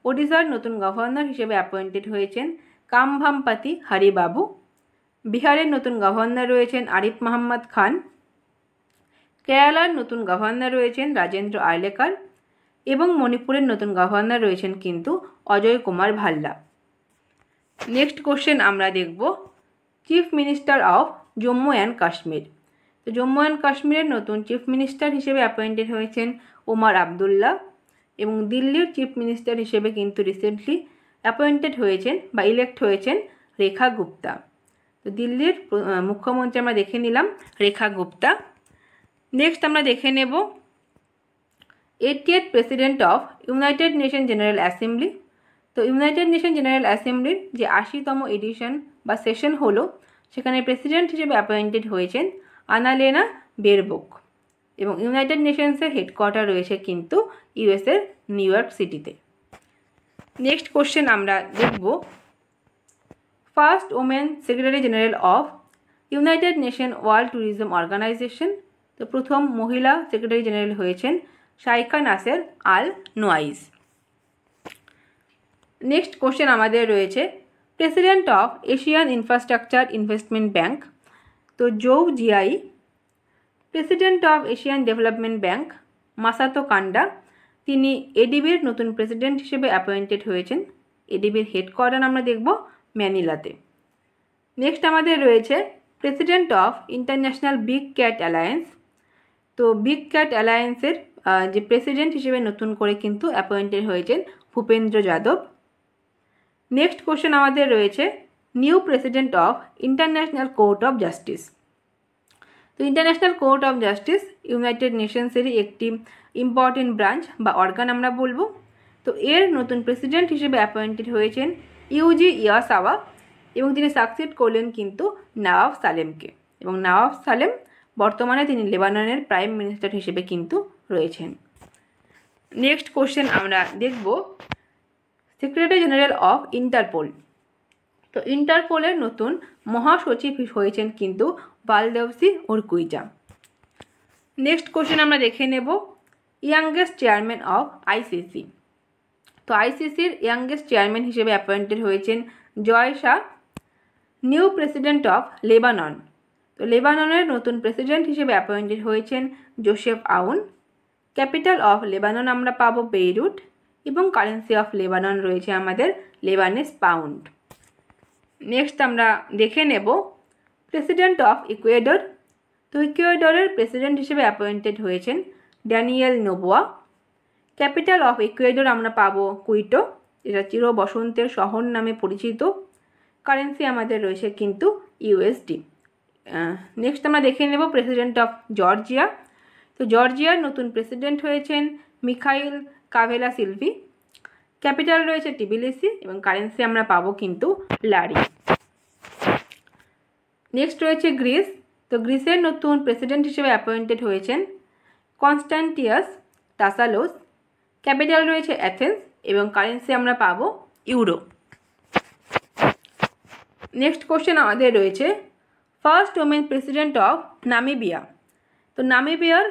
ওডিশার নতুন গভর্নর হিসেবে অ্যাপয়েন্টেড হয়েছেন কামভাম্পাতি হরিবাবু। বিহারের নতুন গভর্নর রয়েছেন আরিফ মোহাম্মদ খান। কেরালার নতুন গভর্নর রয়েছেন রাজেন্দ্র আইলেকার এবং মণিপুরের নতুন গভর্নর রয়েছেন কিন্তু অজয় কুমার ভাল্লা। নেক্সট কোশ্চেন আমরা দেখব chief minister of Jammu and Kashmir. তো জম্মু অ্যান্ড কাশ্মীরের নতুন চিফ মিনিস্টার হিসেবে অ্যাপয়েন্টেড হয়েছেন ওমর আবদুল্লাহ এবং দিল্লির চিফ মিনিস্টার হিসেবে কিন্তু রিসেন্টলি অ্যাপয়েন্টেড হয়েছেন বা ইলেক্ট হয়েছেন রেখা গুপ্তা। তো দিল্লির মুখ্যমন্ত্রী আমরা দেখে নিলাম রেখা গুপ্তা। নেক্সট আমরা দেখে নেব 80th president of United nation general assembly. তো ইউনাইটেড নেশন জেনারেল অ্যাসেম্বলির যে 80তম এডিশন বা সেশন হলো সেখানে প্রেসিডেন্ট হিসেবে অ্যাপয়েন্টেড হয়েছেন আনালেনা বেরবোক এবং ইউনাইটেড নেশনসের হেডকোয়ার্টার রয়েছে কিন্তু ইউএসের নিউ ইয়র্ক সিটিতে। নেক্সট কোশ্চেন আমরা দেখব first women secretary general of United Nation world tourism organisation. তো প্রথম মহিলা সেক্রেটারি জেনারেল হয়েছেন Shaikha Nasser Al Nowais. Next question আমাদের রয়েছে president of Asian infrastructure investment bank. তো Zou Jiayi. President of Asian development bank Masato Kanda, তিনি এডিবির নতুন প্রেসিডেন্ট হিসেবে অ্যাপয়েন্টেড হয়েছেন। এডিবির হেডকোয়ার্টার আমরা দেখব ম্যানিলাতে। নেক্সট আমাদের রয়েছে president of international big cat alliance. তো বিগ ক্যাট অ্যালায়েন্সের যে প্রেসিডেন্ট হিসেবে নতুন করে কিন্তু অ্যাপয়েন্টেড হয়েছেন ভূপেন্দ্র যাদব। নেক্সট কোশ্চেন আমাদের রয়েছে new president of international court of justice. তো international court of justice United নেশনসেরই একটি ইম্পর্টেন্ট ব্রাঞ্চ বা অর্গান আমরা বলবো। তো এর নতুন প্রেসিডেন্ট হিসেবে অ্যাপয়েন্টেড হয়েছেন ইউজি ইয়াসাওয়া এবং তিনি সাকসিড করলেন কিন্তু নওয়াব সালেমকে এবং নওয়াব সালেম বর্তমানে তিনি লেবাননের প্রাইম মিনিস্টার হিসেবে কিন্তু রয়েছেন। নেক্সট কোশ্চেন আমরা দেখব সেক্রেটারি জেনারেল অফ ইন্টারপোল। তো ইন্টারপোলের নতুন মহাসচিব হয়েছেন কিন্তু বালদেবসি ওরকুইজা। নেক্সট কোশ্চেন আমরা দেখে নেব ইয়াংগেস্ট চেয়ারম্যান অফ ICC। তো ICCর ইয়াংগেস্ট চেয়ারম্যান হিসেবে অ্যাপয়েন্টেড হয়েছেন Jay Shah. New president of Lebanon. তো লেবাননের নতুন প্রেসিডেন্ট হিসেবে অ্যাপয়েন্টেড হয়েছেন Joseph Aoun. Capital of Lebanon আমরা পাবো বেইরুট এবং কারেন্সি অফ লেবানন রয়েছে আমাদের লেবানিজ পাউন্ড। নেক্সট আমরা দেখে নেব প্রেসিডেন্ট অফ ইকুয়েডর। তো ইকুয়েডরের প্রেসিডেন্ট হিসেবে অ্যাপয়েন্টেড হয়েছেন Daniel Noboa. Capital of Ecuador আমরা পাবো কুইটো, যেটা চির বসন্তের শহর নামে পরিচিত। কারেন্সি আমাদের রয়েছে কিন্তু USD। নেক্সট আমরা দেখে নেব প্রেসিডেন্ট অফ জর্জিয়া। তো জর্জিয়ার নতুন প্রেসিডেন্ট হয়েছেন মিখাইল কাভেলা সিলভি। ক্যাপিটাল রয়েছে টিবিলিসি এবং কারেন্সি আমরা পাবো কিন্তু লারি। নেক্সট রয়েছে গ্রিস। তো গ্রিসের নতুন প্রেসিডেন্ট হিসেবে অ্যাপয়েন্টেড হয়েছেন কনস্ট্যান্টিয়াস তাসালোস। ক্যাপিটাল রয়েছে অ্যাথেন্স এবং কারেন্সি আমরা পাবো ইউরো। নেক্সট কোশ্চেন আমাদের রয়েছে first women president of Namibia. তো নামিবিয়ার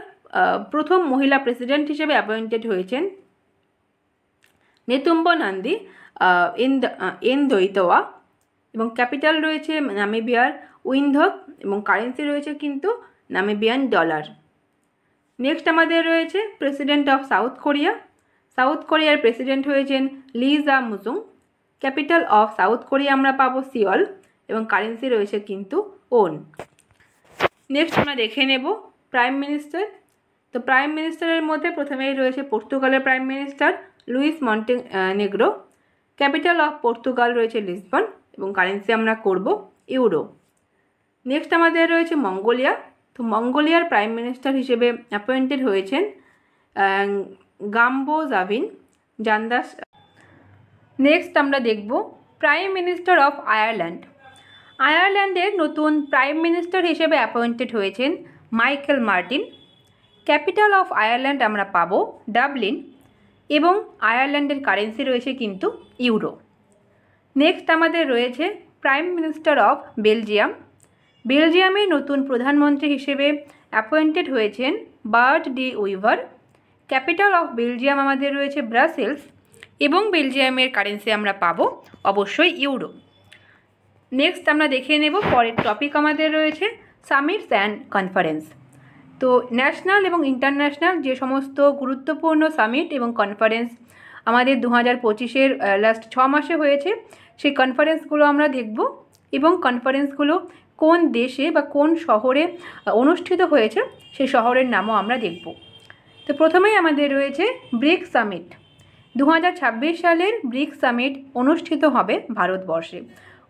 প্রথম মহিলা প্রেসিডেন্ট হিসেবে অ্যাপয়েন্টেড হয়েছেন নেতুম্ব নান্দি এনদৈতোয়া এবং ক্যাপিটাল রয়েছে নামিবিয়ার উইন্ডহোক এবং কারেন্সি রয়েছে কিন্তু নামিবিয়ান ডলার। নেক্সট আমাদের রয়েছে president of south Korea. South কোরিয়ার প্রেসিডেন্ট হয়েছেন লি জা মুজুং। ক্যাপিটাল অফ সাউথ কোরিয়া আমরা পাবো সিওল এবং কারেন্সি রয়েছে কিন্তু ওন। নেক্সট আমরা দেখে নেব প্রাইম মিনিস্টার। তো প্রাইম মিনিস্টারের মধ্যে প্রথমেই রয়েছে পর্তুগালের prime minister Luis Montenegro. Capital of Portugal রয়েছে লিসবন এবং কারেন্সি আমরা করব ইউরো। নেক্সট আমাদের রয়েছে মঙ্গোলিয়া। তো মঙ্গোলিয়ার প্রাইম মিনিস্টার হিসেবে অ্যাপয়েন্টেড হয়েছেন গাম্বো জাভিন জান্দাস। নেক্সট আমরা দেখব প্রাইম মিনিস্টার অফ আয়ারল্যান্ড। আয়ারল্যান্ডের নতুন প্রাইম মিনিস্টার হিসেবে অ্যাপয়েন্টেড হয়েছেন Michael Martin. Capital of Ireland আমরা পাবো ডাবলিন এবং আয়ারল্যান্ডের কারেন্সি রয়েছে কিন্তু ইউরো। নেক্সট আমাদের রয়েছে প্রাইম মিনিস্টার অফ বেলজিয়াম। বেলজিয়ামের নতুন প্রধানমন্ত্রী হিসেবে অ্যাপয়েন্টেড হয়েছেন Bart De Wever. Capital of Belgium আমাদের রয়েছে ব্রাসেলস এবং বেলজিয়ামের কারেন্সি আমরা পাবো অবশ্যই ইউরো। নেক্সট আমরা দেখে নেব পরের টপিক আমাদের রয়েছে সামিটস অ্যান্ড কনফারেন্স। তো ন্যাশনাল এবং ইন্টারন্যাশনাল যে সমস্ত গুরুত্বপূর্ণ সামিট এবং কনফারেন্স আমাদের 2025-এর লাস্ট 6 মাসে হয়েছে সেই কনফারেন্সগুলো আমরা দেখব এবং কনফারেন্সগুলো কোন দেশে বা কোন শহরে অনুষ্ঠিত হয়েছে সেই শহরের নামও আমরা দেখব। তো প্রথমেই আমাদের রয়েছে ব্রিক্স সামিট। 2026 সালের ব্রিক্স সামিট অনুষ্ঠিত হবে ভারতবর্ষে,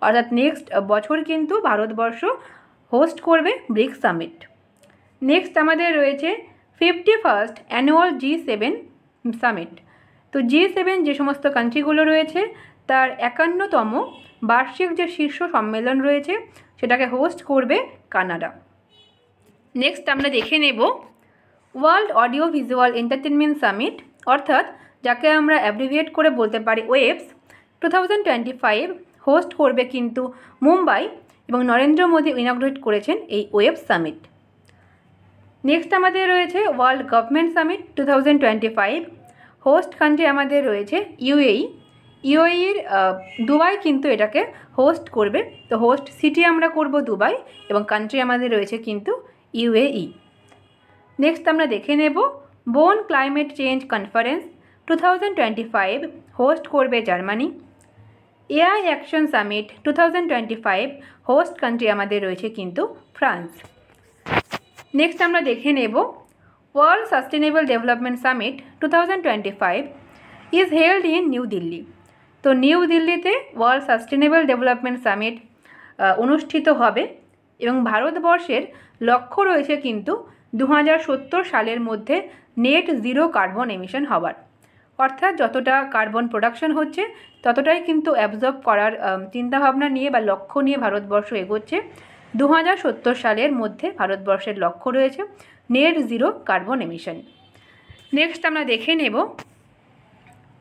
অর্থাৎ নেক্সট বছর কিন্তু ভারতবর্ষ হোস্ট করবে ব্রিক্স সামিট। নেক্সট আমাদের রয়েছে 51st অ্যানুয়াল G7 সামিট। তো G7 যে সমস্ত কান্ট্রিগুলো রয়েছে তার 51তম বার্ষিক যে শীর্ষ সম্মেলন রয়েছে সেটাকে হোস্ট করবে কানাডা। নেক্সট আমরা দেখে নেব world audio visual entertainment summit, অর্থাৎ যাকে আমরা অ্যাব্রিভিয়েট করে বলতে পারি ওয়েবস, 2025 হোস্ট করবে কিন্তু মুম্বাই এবং নরেন্দ্র মোদী ইনগ্রেট করেছেন এই ওয়েব সামিট। নেক্সট আমাদের রয়েছে world government summit 2025। Host country আমাদের রয়েছে ইউএই। ইউএইর দুবাই কিন্তু এটাকে হোস্ট করবে। তো হোস্ট সিটি আমরা করব দুবাই এবং কান্ট্রি আমাদের রয়েছে কিন্তু ইউএই। নেক্সট আমরা দেখে নেব বোন ক্লাইমেট চেঞ্জ কনফারেন্স 2025 হোস্ট করবে Germany. AI action summit 2025 host country আমাদের রয়েছে কিন্তু ফ্রান্স। নেক্সট আমরা দেখে নেব world sustainable development summit 2025 is held in new Delhi. তো নিউ দিল্লিতে ওয়ার্ল্ড সাস্টেনেবল ডেভেলপমেন্ট সামিট অনুষ্ঠিত হবে এবং ভারতবর্ষের লক্ষ্য রয়েছে কিন্তু 2070 সালের মধ্যে নেট জিরো কার্বন এমিশন হওয়ার, অর্থাৎ যতটা কার্বন প্রোডাকশন হচ্ছে ততটাই কিন্তু অ্যাবজর্ব করার চিন্তাভাবনা নিয়ে বা লক্ষ্য নিয়ে ভারতবর্ষ এগোচ্ছে। 2070 সালের মধ্যে ভারতবর্ষের লক্ষ্য রয়েছে net zero carbon emission. Next আমরা দেখে নেব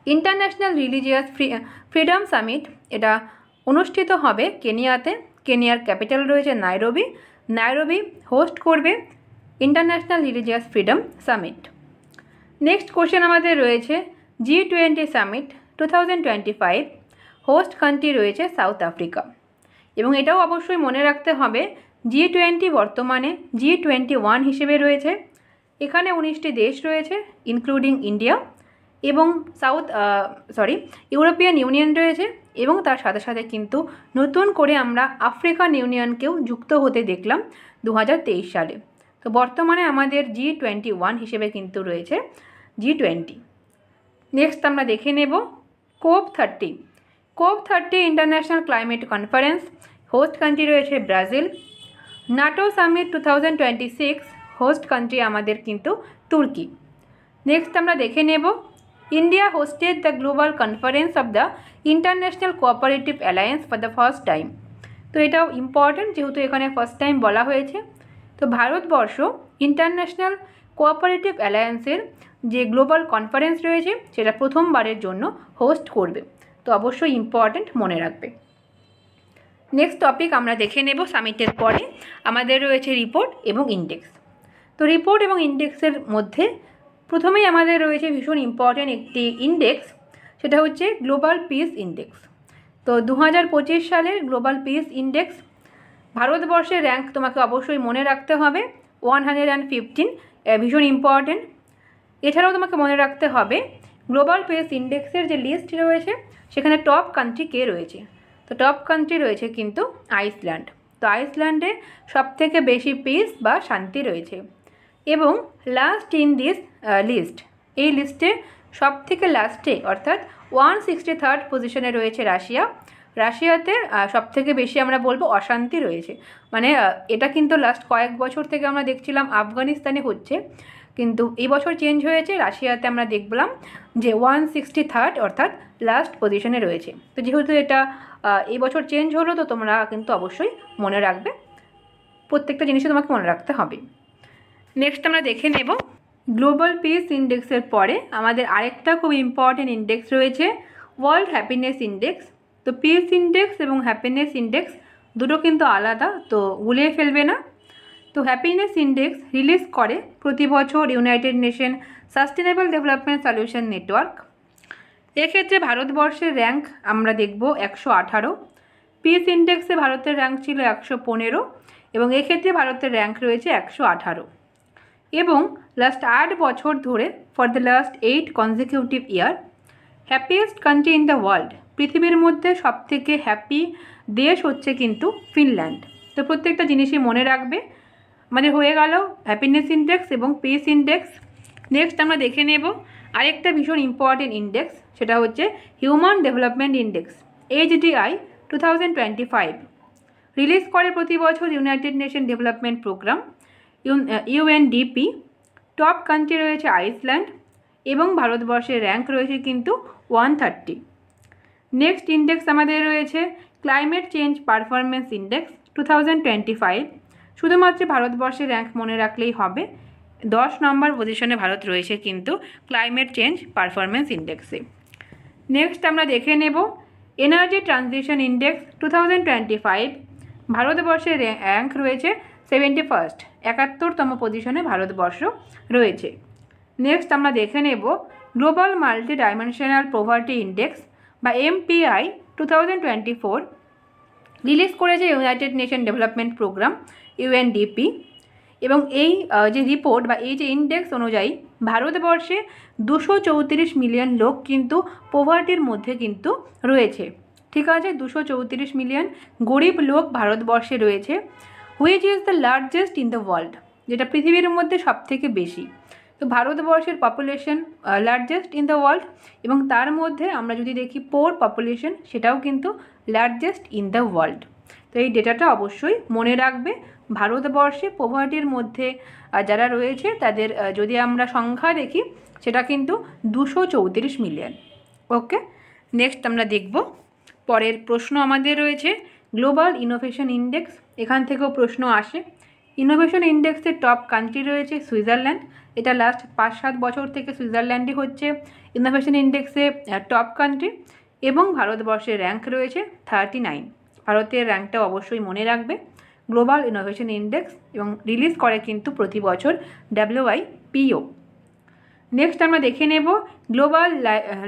ইন্টারন্যাশনাল রিলিজিয়াস ফ্রিডম সামিট। এটা অনুষ্ঠিত হবে কেনিয়াতে। কেনিয়ার ক্যাপিটাল রয়েছে নাইরোবি। নাইরোবি হোস্ট করবে international religious freedom summit. Next question আমাদের রয়েছে G20 সামিট 2025 হোস্ট কান্ট্রি রয়েছে সাউথ আফ্রিকা এবং এটাও অবশ্যই মনে রাখতে হবে G20 বর্তমানে G21 হিসেবে রয়েছে। এখানে 19টি দেশ রয়েছে ইনক্লুডিং ইন্ডিয়া এবং ইউরোপিয়ান ইউনিয়ন রয়েছে এবং তার সাথে সাথে কিন্তু নতুন করে আমরা আফ্রিকান ইউনিয়নকেও যুক্ত হতে দেখলাম 2023 সালে। তো বর্তমানে আমাদের G21 হিসেবে কিন্তু রয়েছে G20। নেক্সট আমরা দেখে নেব COP30। COP30 international climate conference host country রয়েছে Brazil. NATO summit 2026 host country আমাদের কিন্তু তুর্কি। নেক্সট আমরা দেখে নেব India hosted the global conference of the international cooperative alliance for the first time. তো এটাও ইম্পর্ট্যান্ট যেহেতু এখানে ফার্স্ট টাইম বলা হয়েছে। তো ভারতবর্ষ ইন্টারন্যাশনাল কোঅপারেটিভ অ্যালায়েন্সের যে গ্লোবাল কনফারেন্স রয়েছে সেটা প্রথমবারের জন্য হোস্ট করবে। তো অবশ্যই ইম্পর্ট্যান্ট, মনে রাখবে। নেক্সট টপিক আমরা দেখে নেব সামিটের পরে আমাদের রয়েছে রিপোর্ট এবং ইন্ডেক্স। তো রিপোর্ট এবং ইন্ডেক্সের মধ্যে প্রথমেই আমাদের রয়েছে ভীষণ ইম্পর্ট্যান্ট একটি ইন্ডেক্স, সেটা হচ্ছে গ্লোবাল পিস ইন্ডেক্স। তো 2025 সালের গ্লোবাল পিস ইন্ডেক্স ভারতবর্ষের র্যাঙ্ক তোমাকে অবশ্যই মনে রাখতে হবে 115, ভীষণ ইম্পর্ট্যান্ট। এছাড়াও তোমাকে মনে রাখতে হবে গ্লোবাল পিস ইন্ডেক্সের যে লিস্ট রয়েছে সেখানে টপ কান্ট্রি কে রয়েছে। তো টপ কান্ট্রি রয়েছে কিন্তু আইসল্যান্ড। তো আইসল্যান্ডে সবথেকে বেশি পিস বা শান্তি রয়েছে। এবং লাস্ট ইন দিস লিস্ট, এই লিস্টে সব থেকে লাস্টে অর্থাৎ 163rd পজিশনে রয়েছে রাশিয়া। রাশিয়াতে সব থেকে বেশি আমরা বলবো অশান্তি রয়েছে, মানে এটা কিন্তু লাস্ট কয়েক বছর থেকে আমরা দেখছিলাম আফগানিস্তানে হচ্ছে, কিন্তু এই বছর চেঞ্জ হয়েছে, রাশিয়াতে আমরা দেখলাম যে 163rd অর্থাৎ লাস্ট পজিশনে রয়েছে। তো যেহেতু এটা এই বছর চেঞ্জ হলো, তো তোমরা কিন্তু অবশ্যই মনে রাখবে, প্রত্যেকটা জিনিসে তোমাকে মনে রাখতে হবে। নেক্সট আমরা দেখে নেব গ্লোবাল পিস ইন্ডেক্সের পরে আমাদের আরেকটা খুব ইম্পর্টেন্ট ইন্ডেক্স রয়েছে, ওয়ার্ল্ড হ্যাপিনেস ইন্ডেক্স। তো পিস ইন্ডেক্স এবং হ্যাপিনেস ইন্ডেক্স দুটো কিন্তু আলাদা, তো গুলিয়ে ফেলবে না। তো হ্যাপিনেস ইন্ডেক্স রিলিজ করে প্রতি বছর united nation sustainable development solution network. এক্ষেত্রে ভারতবর্ষের র্যাঙ্ক আমরা দেখব 118। পিস ইন্ডেক্সে ভারতের র্যাঙ্ক ছিল 115 এবং এক্ষেত্রে ভারতের র্যাঙ্ক রয়েছে 118। এবং লাস্ট 8 বছর ধরে for the last 8 consecutive year happiest country in the world, পৃথিবীর মধ্যে সবথেকে হ্যাপি দেশ হচ্ছে কিন্তু ফিনল্যান্ড। তো প্রত্যেকটা জিনিসই মনে রাখবে। আমাদের হয়ে গেল হ্যাপিনেস ইন্ডেক্স এবং পিস ইন্ডেক্স। নেক্সট আমরা দেখে নেব আরেকটা ভীষণ ইম্পর্টেন্ট ইন্ডেক্স, সেটা হচ্ছে human development index, HDI 2025। Release করে প্রতি বছর united nation development programme UNDP। Top country রয়েছে আইসল্যান্ড এবং ভারতবর্ষের র্যাঙ্ক রয়েছে কিন্তু 130। নেক্সট ইন্ডেক্স আমাদের রয়েছে ক্লাইমেট চেঞ্জ পারফরমেন্স ইন্ডেক্স 2025। শুধুমাত্র ভারতবর্ষের র্যাঙ্ক মনে রাখলেই হবে, 10 নম্বর পজিশনে ভারত রয়েছে কিন্তু ক্লাইমেট চেঞ্জ পারফরমেন্স ইন্ডেক্সে। নেক্সট আমরা দেখে নেব এনার্জি ট্রানজিশন ইন্ডেক্স 2025। ভারতবর্ষের র্যাঙ্ক রয়েছে 71st, 71তম পজিশনে ভারতবর্ষ রয়েছে। নেক্সট আমরা দেখে নেব global multi dimensional poverty index বা MPI 2024। রিলিজ করেছে united nation development programme UNDP। এবং এই যে রিপোর্ট বা এই যে ইন্ডেক্স অনুযায়ী ভারতবর্ষে 234 মিলিয়ন লোক কিন্তু পোভার্টির মধ্যে কিন্তু রয়েছে। ঠিক আছে, 234 মিলিয়ন গরিব লোক ভারতবর্ষে রয়েছে। Which is the largest in the world, যেটা পৃথিবীর মধ্যে সবথেকে বেশি। তো ভারতবর্ষের population largest in the world, এবং তার মধ্যে আমরা যদি দেখি পোর পপুলেশন, সেটাও কিন্তু লার্জেস্ট ইন দ্য ওয়ার্ল্ড। তো এই ডেটাটা অবশ্যই মনে রাখবে। ভারতবর্ষে পোভার্টির মধ্যে যারা রয়েছে তাদের যদি আমরা সংখ্যা দেখি, সেটা কিন্তু 234 মিলিয়ন। ওকে, নেক্সট আমরা দেখব পরের প্রশ্ন আমাদের রয়েছে গ্লোবাল ইনোভেশন ইন্ডেক্স। এখান থেকেও প্রশ্ন আসে। ইনোভেশন ইন্ডেক্সের টপ কান্ট্রি রয়েছে সুইজারল্যান্ড। এটা লাস্ট 5-7 বছর থেকে সুইজারল্যান্ডই হচ্ছে ইনোভেশন ইন্ডেক্সে টপ কান্ট্রি, এবং ভারতবর্ষের র্যাঙ্ক রয়েছে 39। ভারতের র্যাঙ্কটা অবশ্যই মনে রাখবে, গ্লোবাল ইনোভেশন ইন্ডেক্স, এবং রিলিজ করে কিন্তু প্রতি বছর WIPO। নেক্সট আমরা দেখে নেব গ্লোবাল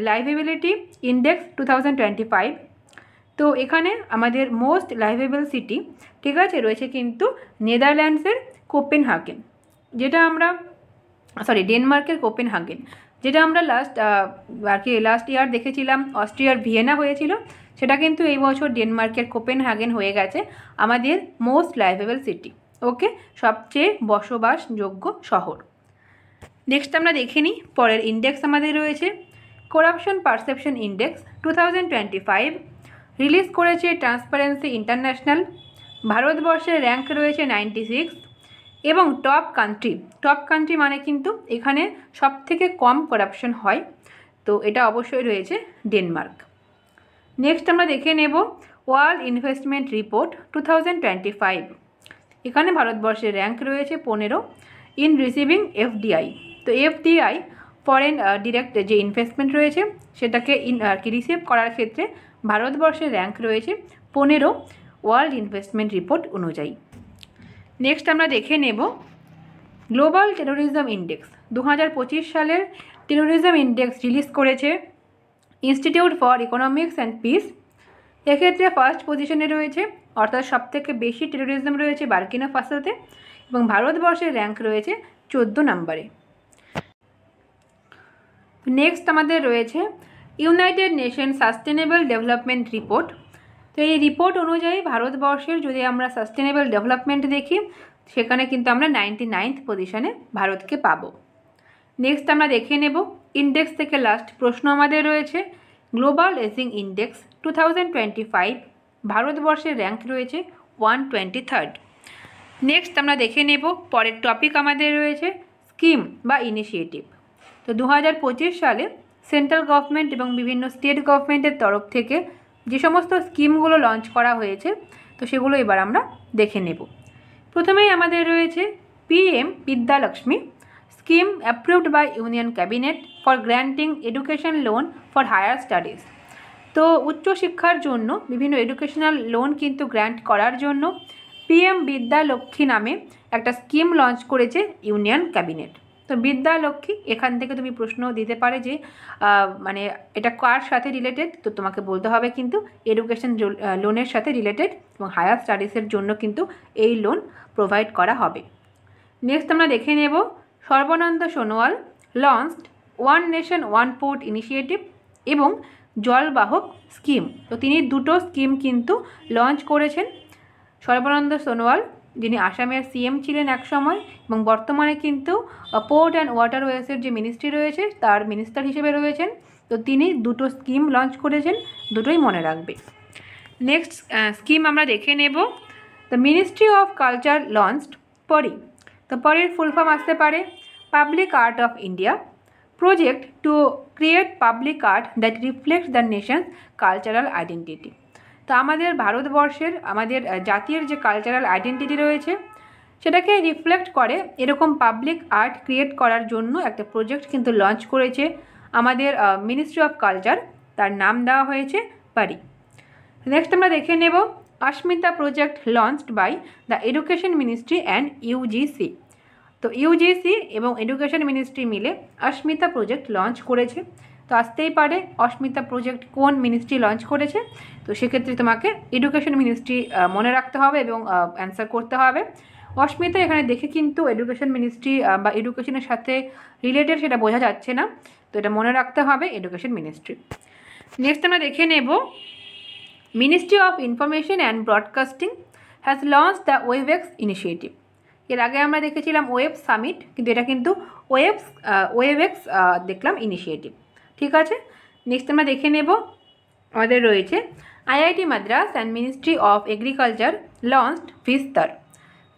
লাইভেবিলিটি ইন্ডেক্স 2025। তো এখানে আমাদের মোস্ট লাইভেবল সিটি, ঠিক আছে, রয়েছে কিন্তু নেদারল্যান্ডসের কোপেনহাগেন, যেটা আমরা ডেনমার্কের কোপেনহাগেন, যেটা আমরা লাস্ট ইয়ার দেখেছিলাম অস্ট্রিয়ার ভিয়েনা হয়েছিল, সেটা কিন্তু এই বছর ডেনমার্কের কোপেনহাগেন হয়ে গেছে আমাদের মোস্ট লাইভেবল সিটি। ওকে, সবচেয়ে বসবাসযোগ্য শহর। নেক্সট আমরা দেখে নিই পরের ইন্ডেক্স আমাদের রয়েছে করাপশন পারসেপশন ইন্ডেক্স 2025। রিলিজ করেছে ট্রান্সপারেন্সি ইন্টারন্যাশনাল। ভারতবর্ষের র্যাঙ্ক রয়েছে 96 এবং টপ কান্ট্রি মানে কিন্তু এখানে সবথেকে কম করাপশন হয়, তো এটা অবশ্যই রয়েছে ডেনমার্ক। নেক্সট আমরা দেখে নেব ওয়ার্ল্ড ইনভেস্টমেন্ট রিপোর্ট 2025। এখানে ভারতবর্ষের র্যাঙ্ক রয়েছে 15 ইন রিসিভিং FDI। তো FDI ফরেন ডিরেক্ট যে ইনভেস্টমেন্ট রয়েছে সেটাকে রিসিভ করার ক্ষেত্রে ভারতবর্ষের র্যাঙ্ক রয়েছে 15 ওয়ার্ল্ড ইনভেস্টমেন্ট রিপোর্ট অনুযায়ী। নেক্সট আমরা দেখে নেব গ্লোবাল টেরোরিজম ইন্ডেক্স 2025 সালের টেরোরিজম ইন্ডেক্স রিলিজ করেছে institute for economics and piece. এক্ষেত্রে ফার্স্ট পজিশনে রয়েছে, অর্থাৎ সবথেকে বেশি টেরোরিজম রয়েছে বার্কিনা ফাসোতে, এবং ভারতবর্ষের র্যাঙ্ক রয়েছে 14 নম্বরে। নেক্সট আমাদের রয়েছে United nation sustainable development report. তো এই রিপোর্ট অনুযায়ী ভারতবর্ষের যদি আমরা সাস্টেনেবল ডেভেলপমেন্ট দেখি, সেখানে কিন্তু আমরা 99th পজিশনে ভারতকে পাবো। নেক্সট আমরা দেখে নেব ইন্ডেক্স থেকে লাস্ট প্রশ্ন আমাদের রয়েছে গ্লোবাল এজিং ইন্ডেক্স 2025 ভারতবর্ষের র্যাঙ্ক রয়েছে 123rd। নেক্সট আমরা দেখে নেব পরের টপিক আমাদের রয়েছে স্কিম বা ইনিশিয়েটিভ। তো 2025 সালে সেন্ট্রাল গভর্নমেন্ট এবং বিভিন্ন স্টেট গভর্নমেন্টের তরফ থেকে যে সমস্ত স্কিমগুলো লঞ্চ করা হয়েছে তো সেগুলো এবার আমরা দেখে নেব। প্রথমেই আমাদের রয়েছে PM Vidyalakshmi scheme approved by union cabinet for granting education loan for higher studies. তো উচ্চশিক্ষার জন্য বিভিন্ন এডুকেশনাল লোন কিন্তু গ্র্যান্ট করার জন্য PM বিদ্যালক্ষ্মী নামে একটা স্কিম লঞ্চ করেছে ইউনিয়ন ক্যাবিনেট। তো বিদ্যালক্ষ্মী এখান থেকে তুমি প্রশ্ন দিতে পারে যে মানে এটা কার সাথে রিলেটেড, তো তোমাকে বলতে হবে কিন্তু এডুকেশন লোনের সাথে রিলেটেড এবং হায়ার স্টাডিজের জন্য কিন্তু এই লোন প্রোভাইড করা হবে। নেক্সট আমরা দেখে নেব Sarbananda Sonowal launched one nation one port initiative এবং জলবাহক স্কিম। তো তিনি দুটো স্কিম কিন্তু লঞ্চ করেছেন। সর্বানন্দ সোনোয়াল যিনি আসামের CM ছিলেন এক সময় এবং বর্তমানে কিন্তু পোর্ট অ্যান্ড ওয়াটারওয়েজের যে মিনিস্ট্রি রয়েছে তার মিনিস্টার হিসেবে রয়েছেন। তো তিনি দুটো স্কিম লঞ্চ করেছেন, দুটোই মনে রাখবে। নেক্সট স্কিম আমরা দেখে নেব the ministry of culture launched পরি। তো পরের ফুল ফর্ম আসতে পারে public art of India project to create public art that reflects the Nations cultural identity. তো আমাদের ভারতবর্ষের আমাদের জাতির যে কালচারাল আইডেন্টিটি রয়েছে সেটাকে রিফ্লেক্ট করে এরকম পাবলিক আর্ট ক্রিয়েট করার জন্য একটা প্রজেক্ট কিন্তু লঞ্চ করেছে আমাদের মিনিস্ট্রি অফ কালচার, তার নাম দেওয়া হয়েছে পারি। নেক্সট আমরা দেখে নেব Asmita project launched by the education ministry and UGC। তো UGC এবং এডুকেশন মিনিস্ট্রি মিলে অস্মিতা প্রজেক্ট লঞ্চ করেছে। তো আসতেই পারে অস্মিতা প্রজেক্ট কোন মিনিস্ট্রি লঞ্চ করেছে, তো সেক্ষেত্রে তোমাকে এডুকেশন মিনিস্ট্রি মনে রাখতে হবে এবং অ্যান্সার করতে হবে। অস্মিতা এখানে দেখে কিন্তু এডুকেশন মিনিস্ট্রি বা এডুকেশনের সাথে রিলেটেড সেটা বোঝা যাচ্ছে না, তো এটা মনে রাখতে হবে এডুকেশন মিনিস্ট্রি। নেক্সট আমরা দেখে নেব ministry of information and broadcasting has launch the WaveX initiative. এর আগে আমরা দেখেছিলাম ওয়েব সামিট, কিন্তু এটা কিন্তু ওয়েবএক্স দেখলাম ইনিশিয়েটিভ। ঠিক আছে, নেক্সট আমরা দেখে নেব আমাদের রয়েছে IIT Madras and ministry of agriculture launched Vistaar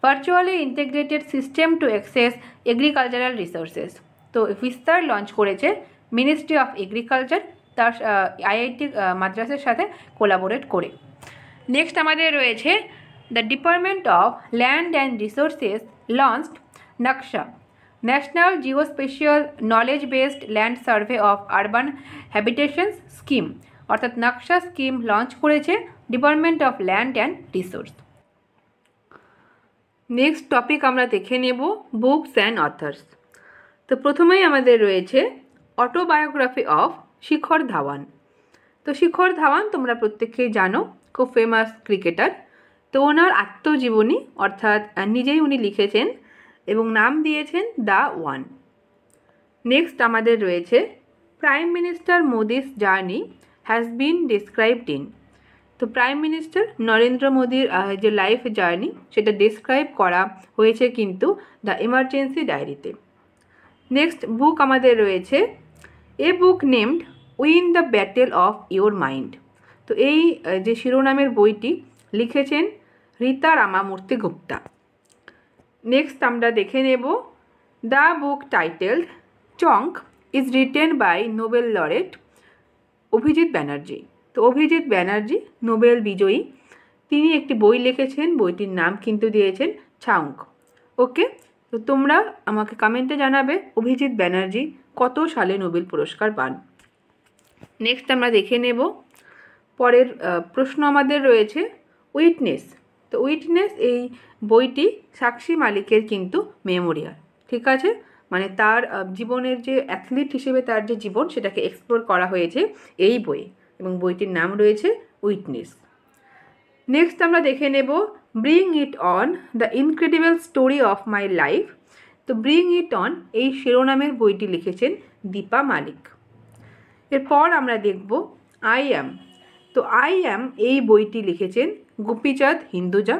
virtually integrated system to access agricultural resources. তো ভিস্তার লঞ্চ করেছে মিনিস্ট্রি অফ এগ্রিকালচার তার IIT মাদ্রাসের সাথে কোলাবোরেট করে। নেক্সট আমাদের রয়েছে the department of land and resources launched Naksha national geospatial knowledge based land survey of urban habitations scheme, অর্থাৎ Naksha scheme launch করেছে department of land and resource. Next topic আমরা দেখে নেব বুকস অ্যান্ড অথার্স। তো প্রথমেই আমাদের রয়েছে অটোবায়োগ্রাফি অফ শিখর ধাওয়ান। তো শিখর ধাওয়ান তোমরা প্রত্যেকেই জানো, খুব ফেমাস ক্রিকেটার। তো ওনার আত্মজীবনী অর্থাৎ নিজেই উনি লিখেছেন এবং নাম দিয়েছেন দ্য ওয়ান। নেক্সট আমাদের রয়েছে prime minister Modi's journey has been described in. তো প্রাইম মিনিস্টার নরেন্দ্র মোদির যে লাইফ জার্নি সেটা ডিসক্রাইব করা হয়েছে কিন্তু দ্য এমার্জেন্সি ডায়েরিতে। নেক্সট বুক আমাদের রয়েছে a book named win the battle of your mind. তো এই যে শিরোনামের বইটি লিখেছেন রীতা রামামূর্তি গুপ্তা। নেক্সট আমরা দেখে নেব the book titled Chhaunk is written by Nobel laureate Abhijit Banerjee. তো অভিজিৎ ব্যানার্জি নোবেল বিজয়ী, তিনি একটি বই লিখেছেন, বইটির নাম কিন্তু দিয়েছেন ছাউঙ্ক। ওকে, তো তোমরা আমাকে কমেন্টে জানাবে অভিজিৎ ব্যানার্জি কত সালে নোবেল পুরস্কার পান। নেক্সট আমরা দেখে নেব পরের প্রশ্ন আমাদের রয়েছে উইটনেস। তো উইটনেস এই বইটি সাক্ষী মালিকের কিন্তু মেমোরিয়াল। ঠিক আছে, মানে তার জীবনের যে অ্যাথলিট হিসেবে তার যে জীবন সেটাকে এক্সপ্লোর করা হয়েছে এই বইয়ে এবং বইটির নাম রয়েছে উইটনেস। নেক্সট আমরা দেখে নেব bring it on the incredible story of my life. তো ব্রিং ইট অন এই শিরোনামের বইটি লিখেছেন দীপা মালিক। এরপর আমরা দেখব আই অ্যাম। তো আই অ্যাম এই বইটি লিখেছেন গোপীচাঁদ হিন্দুজা।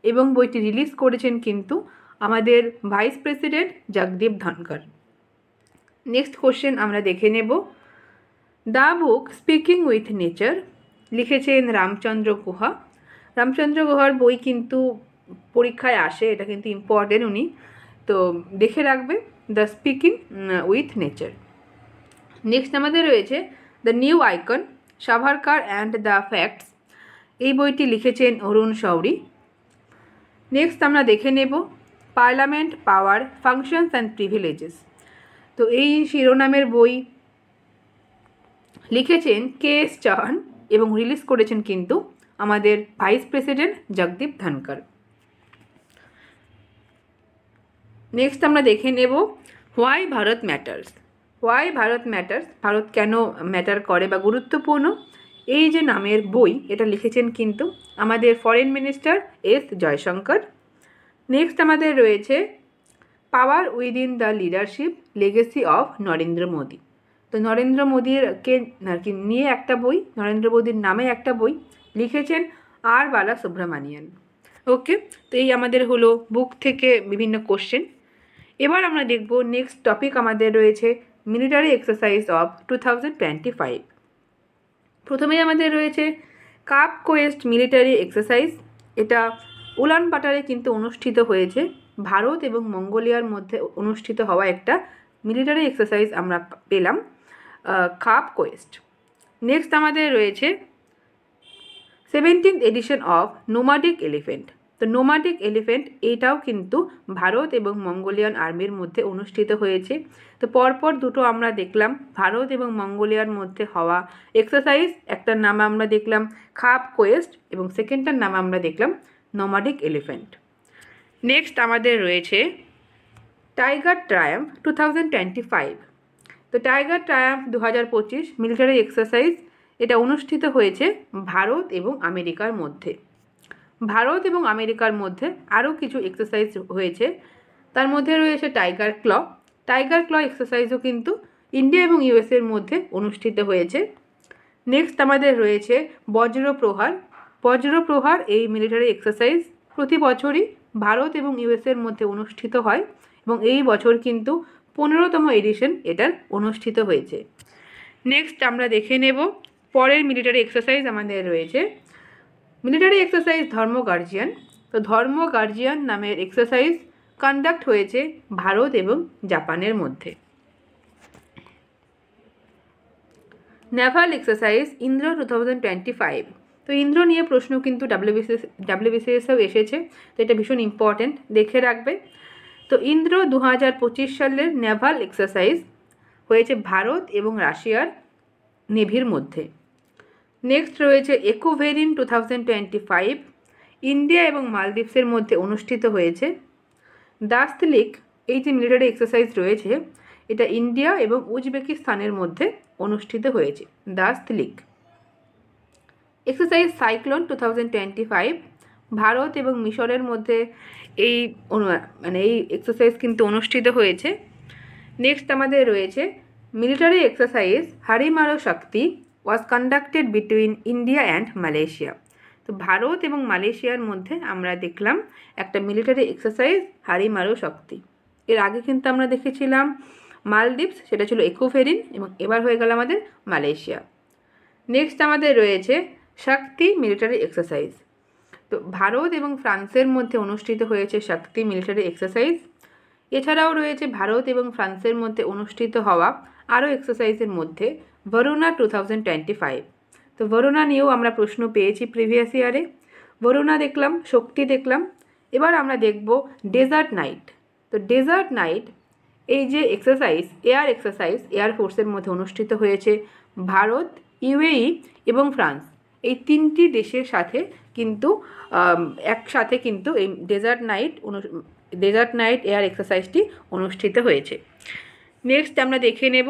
এবং বইটি রিলিজ করেছেন কিন্তু আমাদের vice president Jagdeep Dhankhar. Next question আমরা দেখে নেব। The book speaking with nature লিখেছেন রামচন্দ্র গুহা। রামচন্দ্র গুহার বই কিন্তু পরীক্ষায় আসে, এটা কিন্তু ইম্পর্টেন্ট, উনি তো দেখে রাখবে the speaking with nature. Next আমাদের রয়েছে the new icon Savarkar and the facts, এই বইটি লিখেছেন অরুণ শৌরি। নেক্সট আমরা দেখে নেব parliament power functions and privileges, তো এই শিরোনামের বই লিখেছেন কে.এস. চৌহান এবং রিলিজ করেছেন কিন্তু আমাদের vice president Jagdeep Dhankhar. Next আমরা দেখে নেব why Bharat matters. Why Bharat matters, Bharat কেন ম্যাটার করে বা গুরুত্বপূর্ণ, এই যে নামের বই এটা লিখেছেন কিন্তু আমাদের foreign minister S Jaishankar. Next আমাদের রয়েছে power within the leadership legacy of Narendra Modi, তো নরেন্দ্র মোদীরকে আর কি নিয়ে একটা বই, নরেন্দ্র মোদীর নামে একটা বই লিখেছেন আর বালা সুব্রমণিয়ান। ওকে, তো এই আমাদের হলো বুক থেকে বিভিন্ন কোশ্চেন। এবার আমরা দেখব নেক্সট টপিক আমাদের রয়েছে মিলিটারি এক্সারসাইজ অফ 2025। প্রথমেই আমাদের রয়েছে কাপ কোয়েস্ট মিলিটারি এক্সারসাইজ, এটা উলান বাটারে কিন্তু অনুষ্ঠিত হয়েছে, ভারত এবং মঙ্গোলিয়ার মধ্যে অনুষ্ঠিত হওয়া একটা মিলিটারি এক্সারসাইজ আমরা পেলাম কাপ কোয়েস্ট। নেক্সট আমাদের রয়েছে 17th edition of nomadic elephant, তো নোমাডিক এলিফেন্ট এটাও কিন্তু ভারত এবং মঙ্গোলিয়ান আর্মির মধ্যে অনুষ্ঠিত হয়েছে। তো পরপর দুটো আমরা দেখলাম ভারত এবং মঙ্গোলিয়ার মধ্যে হওয়া এক্সারসাইজ, একটার নাম আমরা দেখলাম কাপ কোয়েস্ট এবং সেকেন্ডটার নাম আমরা দেখলাম নোমাডিক এলিফেন্ট। নেক্সট আমাদের রয়েছে টাইগার ট্রায়াম্ফ 2025, তো টাইগার ট্রায়াম্ফ 2025 মিলিটারি এক্সারসাইজ এটা অনুষ্ঠিত হয়েছে ভারত এবং আমেরিকার মধ্যে। ভারত এবং আমেরিকার মধ্যে আরও কিছু এক্সারসাইজ হয়েছে, তার মধ্যে রয়েছে টাইগার ক্ল। টাইগার ক্ল এক্সারসাইজও কিন্তু ইন্ডিয়া এবং ইউএসের মধ্যে অনুষ্ঠিত হয়েছে। নেক্সট আমাদের রয়েছে বজ্রপ্রহার। বজ্রপ্রহার এই মিলিটারি এক্সারসাইজ প্রতি বছরই ভারত এবং ইউএসের মধ্যে অনুষ্ঠিত হয় এবং এই বছর কিন্তু 15তম এডিশন এটার অনুষ্ঠিত হয়েছে। নেক্সট আমরা দেখে নেব পরের মিলিটারি এক্সারসাইজ আমাদের রয়েছে মিলিটারি এক্সারসাইজ ধর্ম গার্জিয়ান। তো ধর্ম গার্জিয়ান নামের এক্সারসাইজ কন্ডাক্ট হয়েছে ভারত এবং জাপানের মধ্যে। নেভাল এক্সারসাইজ ইন্দ্র 2025, তো ইন্দ্র নিয়ে প্রশ্ন কিন্তু ডাব্লিউবিসিএসেও এসেছে, তো এটা ভীষণ ইম্পর্ট্যান্ট, দেখে রাখবে। তো ইন্দ্র 2025 সালের নেভাল এক্সারসাইজ হয়েছে ভারত এবং রাশিয়ার নেভির মধ্যে। নেক্সট রয়েছে একোভেরিন 2025, ইন্ডিয়া এবং মালদ্বীপসের মধ্যে অনুষ্ঠিত হয়েছে। দাস্তলিক এই যে মিলিটারি এক্সারসাইজ রয়েছে এটা ইন্ডিয়া এবং উজবেকিস্তানের মধ্যে অনুষ্ঠিত হয়েছে। দাস্তলিক এক্সারসাইজ সাইক্লোন 2025, ভারত এবং মিশরের মধ্যে এই এই এক্সারসাইজ কিন্তু অনুষ্ঠিত হয়েছে। নেক্সট আমাদের রয়েছে military exercise Harimau Shakti was conducted between India and Malaysia, তো ভারত এবং মালয়েশিয়ার মধ্যে আমরা দেখলাম একটা মিলিটারি এক্সারসাইজ হারিমারো শক্তি। এর আগে কিন্তু আমরা দেখেছিলাম মালদ্বীপস, সেটা ছিল একোভেরিন এবং এবার হয়ে গেল আমাদের মালয়েশিয়া। নেক্সট আমাদের রয়েছে শক্তি মিলিটারি এক্সারসাইজ, তো ভারত এবং ফ্রান্সের মধ্যে অনুষ্ঠিত হয়েছে শক্তি মিলিটারি এক্সারসাইজ। এছাড়াও রয়েছে ভারত এবং ফ্রান্সের মধ্যে অনুষ্ঠিত হওয়া আরও এক্সারসাইজের মধ্যে বরুণা 2025, তো বরুণা নিয়েও আমরা প্রশ্ন পেয়েছি প্রিভিয়াস ইয়ারে। বরুণা দেখলাম, শক্তি দেখলাম, এবার আমরা দেখব ডেজার্ট নাইট। তো ডেজার্ট নাইট এই যে এক্সারসাইজ এয়ার ফোর্সের মধ্যে অনুষ্ঠিত হয়েছে ভারত, ইউএই এবং ফ্রান্স, এই তিনটি দেশের সাথে কিন্তু একসাথে কিন্তু এই ডেজার্ট নাইট এয়ার এক্সারসাইজটি অনুষ্ঠিত হয়েছে। নেক্সট আমরা দেখে নেব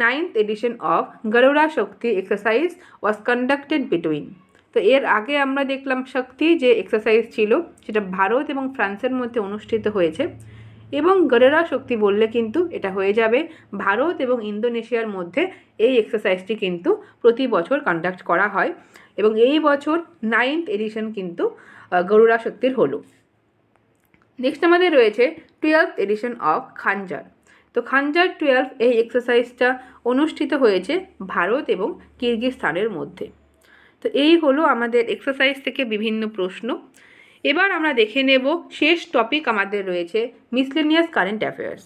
9th edition of Garuda Shakti exercise was conducted between, তো এর আগে আমরা দেখলাম শক্তি যে এক্সারসাইজ ছিল সেটা ভারত এবং ফ্রান্সের মধ্যে অনুষ্ঠিত হয়েছে, এবং গরুড়া শক্তি বললে কিন্তু এটা হয়ে যাবে ভারত এবং ইন্দোনেশিয়ার মধ্যে। এই এক্সারসাইজটি কিন্তু প্রতি বছর কন্ডাক্ট করা হয় এবং এই বছর 9th এডিশন কিন্তু গরুড়া শক্তির হলো। নেক্সট আমাদের রয়েছে 12th এডিশন অফ খাঞ্জার। তো খাঞ্জার 12 এই এক্সারসাইজটা অনুষ্ঠিত হয়েছে ভারত এবং কিরগিজস্তানের মধ্যে। তো এই হলো আমাদের এক্সারসাইজ থেকে বিভিন্ন প্রশ্ন। এবার আমরা দেখে নেব শেষ টপিক আমাদের রয়েছে মিসলেনিয়াস কারেন্ট অ্যাফেয়ার্স,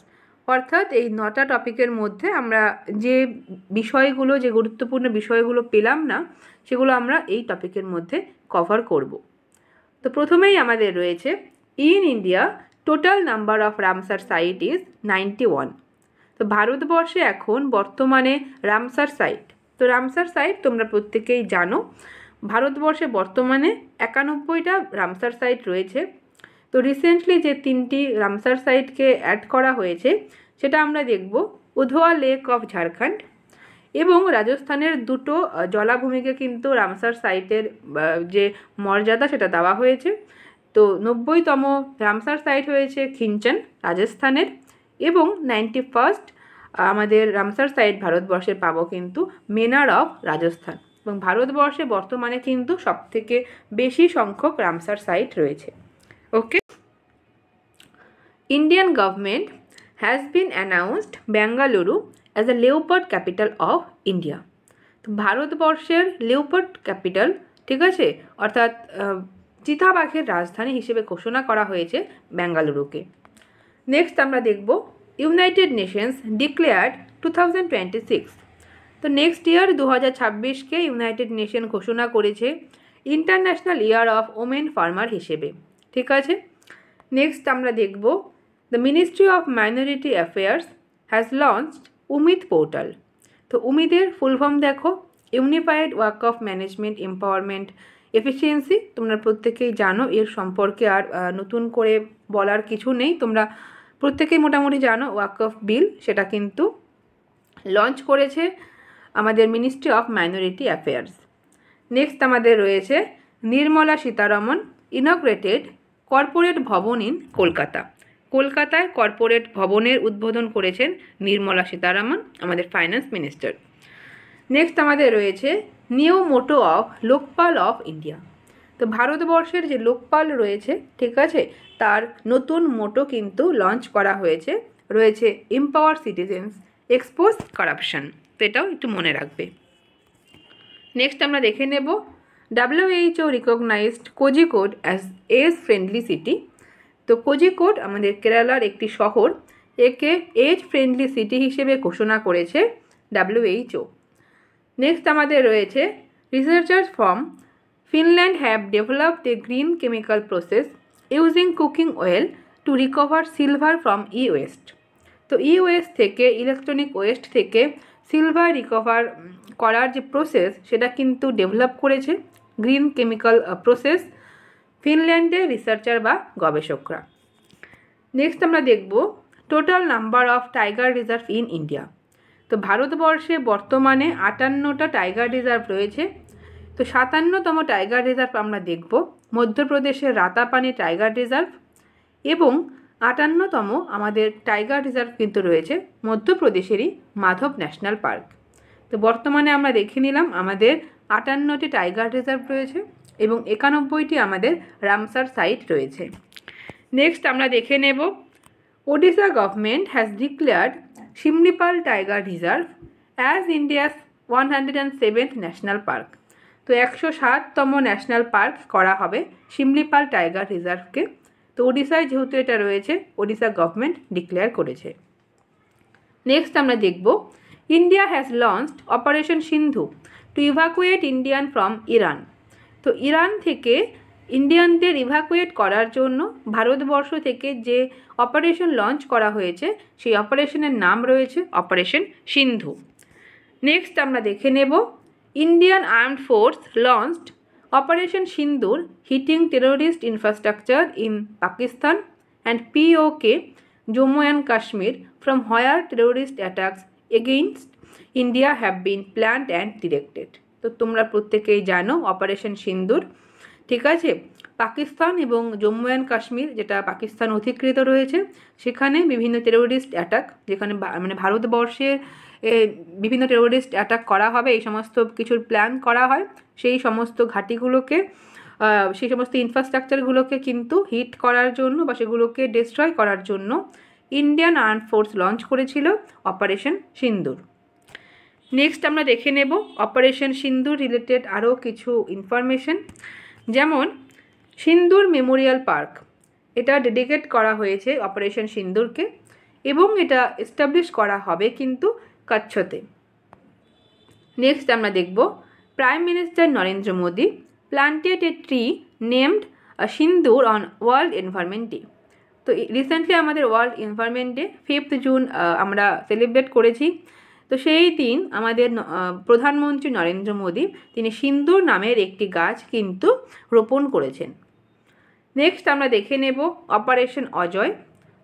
অর্থাৎ এই 9টা টপিকের মধ্যে আমরা যে বিষয়গুলো, যে গুরুত্বপূর্ণ বিষয়গুলো পেলাম না, সেগুলো আমরা এই টপিকের মধ্যে কভার করব। তো প্রথমেই আমাদের রয়েছে in India total number of Ramsar site is 91। তো ভারতবর্ষে এখন বর্তমানে রামসার সাইট, তো রামসার সাইট তোমরা প্রত্যেকেই জানো, ভারতবর্ষে বর্তমানে 91টা রামসার সাইট রয়েছে। তো রিসেন্টলি যে 3টি রামসার সাইটকে অ্যাড করা হয়েছে সেটা আমরা দেখব উধওয়া লেক অফ ঝাড়খণ্ড এবং রাজস্থানের 2টো জলাভূমিকে কিন্তু রামসার সাইটের যে মর্যাদা সেটা দেওয়া হয়েছে। তো 90তম রামসার সাইট হয়েছে খিঞ্চন রাজস্থানের এবং 91st আমাদের রামসার সাইট ভারতবর্ষের পাবো কিন্তু মেনার অফ রাজস্থান। এবং ভারতবর্ষে বর্তমানে কিন্তু সবথেকে বেশি সংখ্যক রামসার সাইট রয়েছে। Okay, Indian government has been announced Bengaluru as a leopard capital of India. তো ভারতবর্ষের লেওপার্ড ক্যাপিটাল, ঠিক আছে, অর্থাৎ চিতাবাঘের রাজধানী হিসেবে ঘোষণা করা হয়েছে বেঙ্গালুরুকে। নেক্সট আমরা দেখব ইউনাইটেড নেশনস ডিক্লেয়ার্ড 2026। তো নেক্সট ইয়ার 2026কে ইউনাইটেড নেশন ঘোষণা করেছে international year of women farmer হিসেবে, ঠিক আছে। নেক্সট আমরা দেখব the ministry of minority affairs has launched Umid portal. তো উমিদের ফুল ফর্ম দেখো, unified work of management empowerment efficiency. তোমরা প্রত্যেকেই জানো, এর সম্পর্কে আর নতুন করে বলার কিছু নেই, তোমরা প্রত্যেকেই মোটামুটি জানো। ওয়ার্ক অফ বিল সেটা কিন্তু লঞ্চ করেছে আমাদের ministry of minority affairs. Next আমাদের রয়েছে নির্মলা সীতারমন ইনগ্রেটেড কর্পোরেট ভবন ইন কলকাতা। কলকাতায় কর্পোরেট ভবনের উদ্বোধন করেছেন নির্মলা সীতারমন, আমাদের ফাইন্যান্স মিনিস্টার। নেক্সট আমাদের রয়েছে new motto of Lokpal of India. তো ভারতবর্ষের যে লোকপাল রয়েছে, ঠিক আছে, তার নতুন মোটো কিন্তু লঞ্চ করা হয়েছে, রয়েছে এম্পাওয়ার সিটিজেন্স এক্সপোজ কারাপশন। তো এটাও একটু মনে রাখবে। নেক্সট আমরা দেখে নেব WHO recognised Kozhikode as age friendly city. তো কোজিকোড আমাদের কেরালার একটি শহর, একে এজ ফ্রেন্ডলি সিটি হিসেবে ঘোষণা করেছে WHO। নেক্সট আমাদের রয়েছে researchers from Finland have developed a green chemical process using cooking oil to recover silver from E West. তো ই ওয়েস্ট থেকে, ইলেকট্রনিক ওয়েস্ট থেকে সিলভার রিকভার করার যে প্রসেস সেটা কিন্তু ডেভেলপ করেছে গ্রিন কেমিক্যাল প্রসেস ফিনল্যান্ডের রিসার্চার বা গবেষকরা। নেক্সট আমরা দেখব total number of tiger reserve in India. তো ভারতবর্ষে বর্তমানে 58টা টাইগার রিজার্ভ রয়েছে। তো 57তম টাইগার রিজার্ভ আমরা দেখব মধ্যপ্রদেশের রাতাপানি টাইগার রিজার্ভ এবং 58তম আমাদের টাইগার রিজার্ভ কিন্তু রয়েছে মধ্যপ্রদেশেরই মাধব ন্যাশনাল পার্ক। তো বর্তমানে আমরা দেখে নিলাম আমাদের 58টি টাইগার রিজার্ভ রয়েছে এবং 91টি আমাদের রামসার সাইট রয়েছে। নেক্সট আমরা দেখে নেব Odisha government has declared Similipal tiger reserve as India's 107th national park. তো 107তম ন্যাশনাল পার্ক করা হবে শিমলিপাল টাইগার রিজার্ভকে। তো ওডিশায় যেহেতু এটা রয়েছে, ওডিশা গভর্নমেন্ট ডিক্লেয়ার করেছে। নেক্সট আমরা দেখব India has launched operation Sindhu to evacuate Indian from Iran. তো ইরান থেকে ইন্ডিয়ানদের ইভাকুয়েট করার জন্য ভারতবর্ষ থেকে যে অপারেশন লঞ্চ করা হয়েছে সেই অপারেশনের নাম রয়েছে অপারেশন সিন্ধু। নেক্সট আমরা দেখে নেব Indian armed force launched operation Sindoor hitting terrorist infrastructure in Pakistan and POK Jammu and Kashmir from where terrorist attacks against India have been planned and directed. তো তোমরা প্রত্যেকেই জানো অপারেশন সিন্দুর, ঠিক আছে, পাকিস্তান এবং জম্মু অ্যান্ড কাশ্মীর যেটা পাকিস্তান অধিকৃত রয়েছে সেখানে বিভিন্ন টেরোরিস্ট অ্যাটাক, যেখানে মানে ভারতবর্ষের বিভিন্ন টেরোরিস্ট অ্যাটাক করা হবে, এই সমস্ত কিছুর প্ল্যান করা হয়, সেই সমস্ত ঘাঁটিগুলোকে সেই সমস্ত ইনফ্রাস্ট্রাকচারগুলোকে কিন্তু হিট করার জন্য বা সেগুলোকে ডিস্ট্রয় করার জন্য ইন্ডিয়ান আর্মড ফোর্স লঞ্চ করেছিল অপারেশন সিন্দুর। নেক্সট আমরা দেখে নেব অপারেশন সিন্দুর রিলেটেড আরও কিছু ইনফরমেশন। যেমন সিন্দুর মেমোরিয়াল পার্ক, এটা ডেডিকেট করা হয়েছে অপারেশন সিন্দুরকে এবং এটা এস্টাবলিশ করা হবে কিন্তু কচ্ছতে। নেক্সট আমরা দেখব prime minister Narendra Modi planted a tree named Sindoor on world environment day. তো রিসেন্টলি আমাদের world environment day 5th June আমরা সেলিব্রেট করেছি। তো সেই দিন আমাদের প্রধানমন্ত্রী নরেন্দ্র মোদী তিনি সিন্দুর নামের একটি গাছ কিন্তু রোপণ করেছেন। নেক্সট আমরা দেখে নেব অপারেশন অজয়,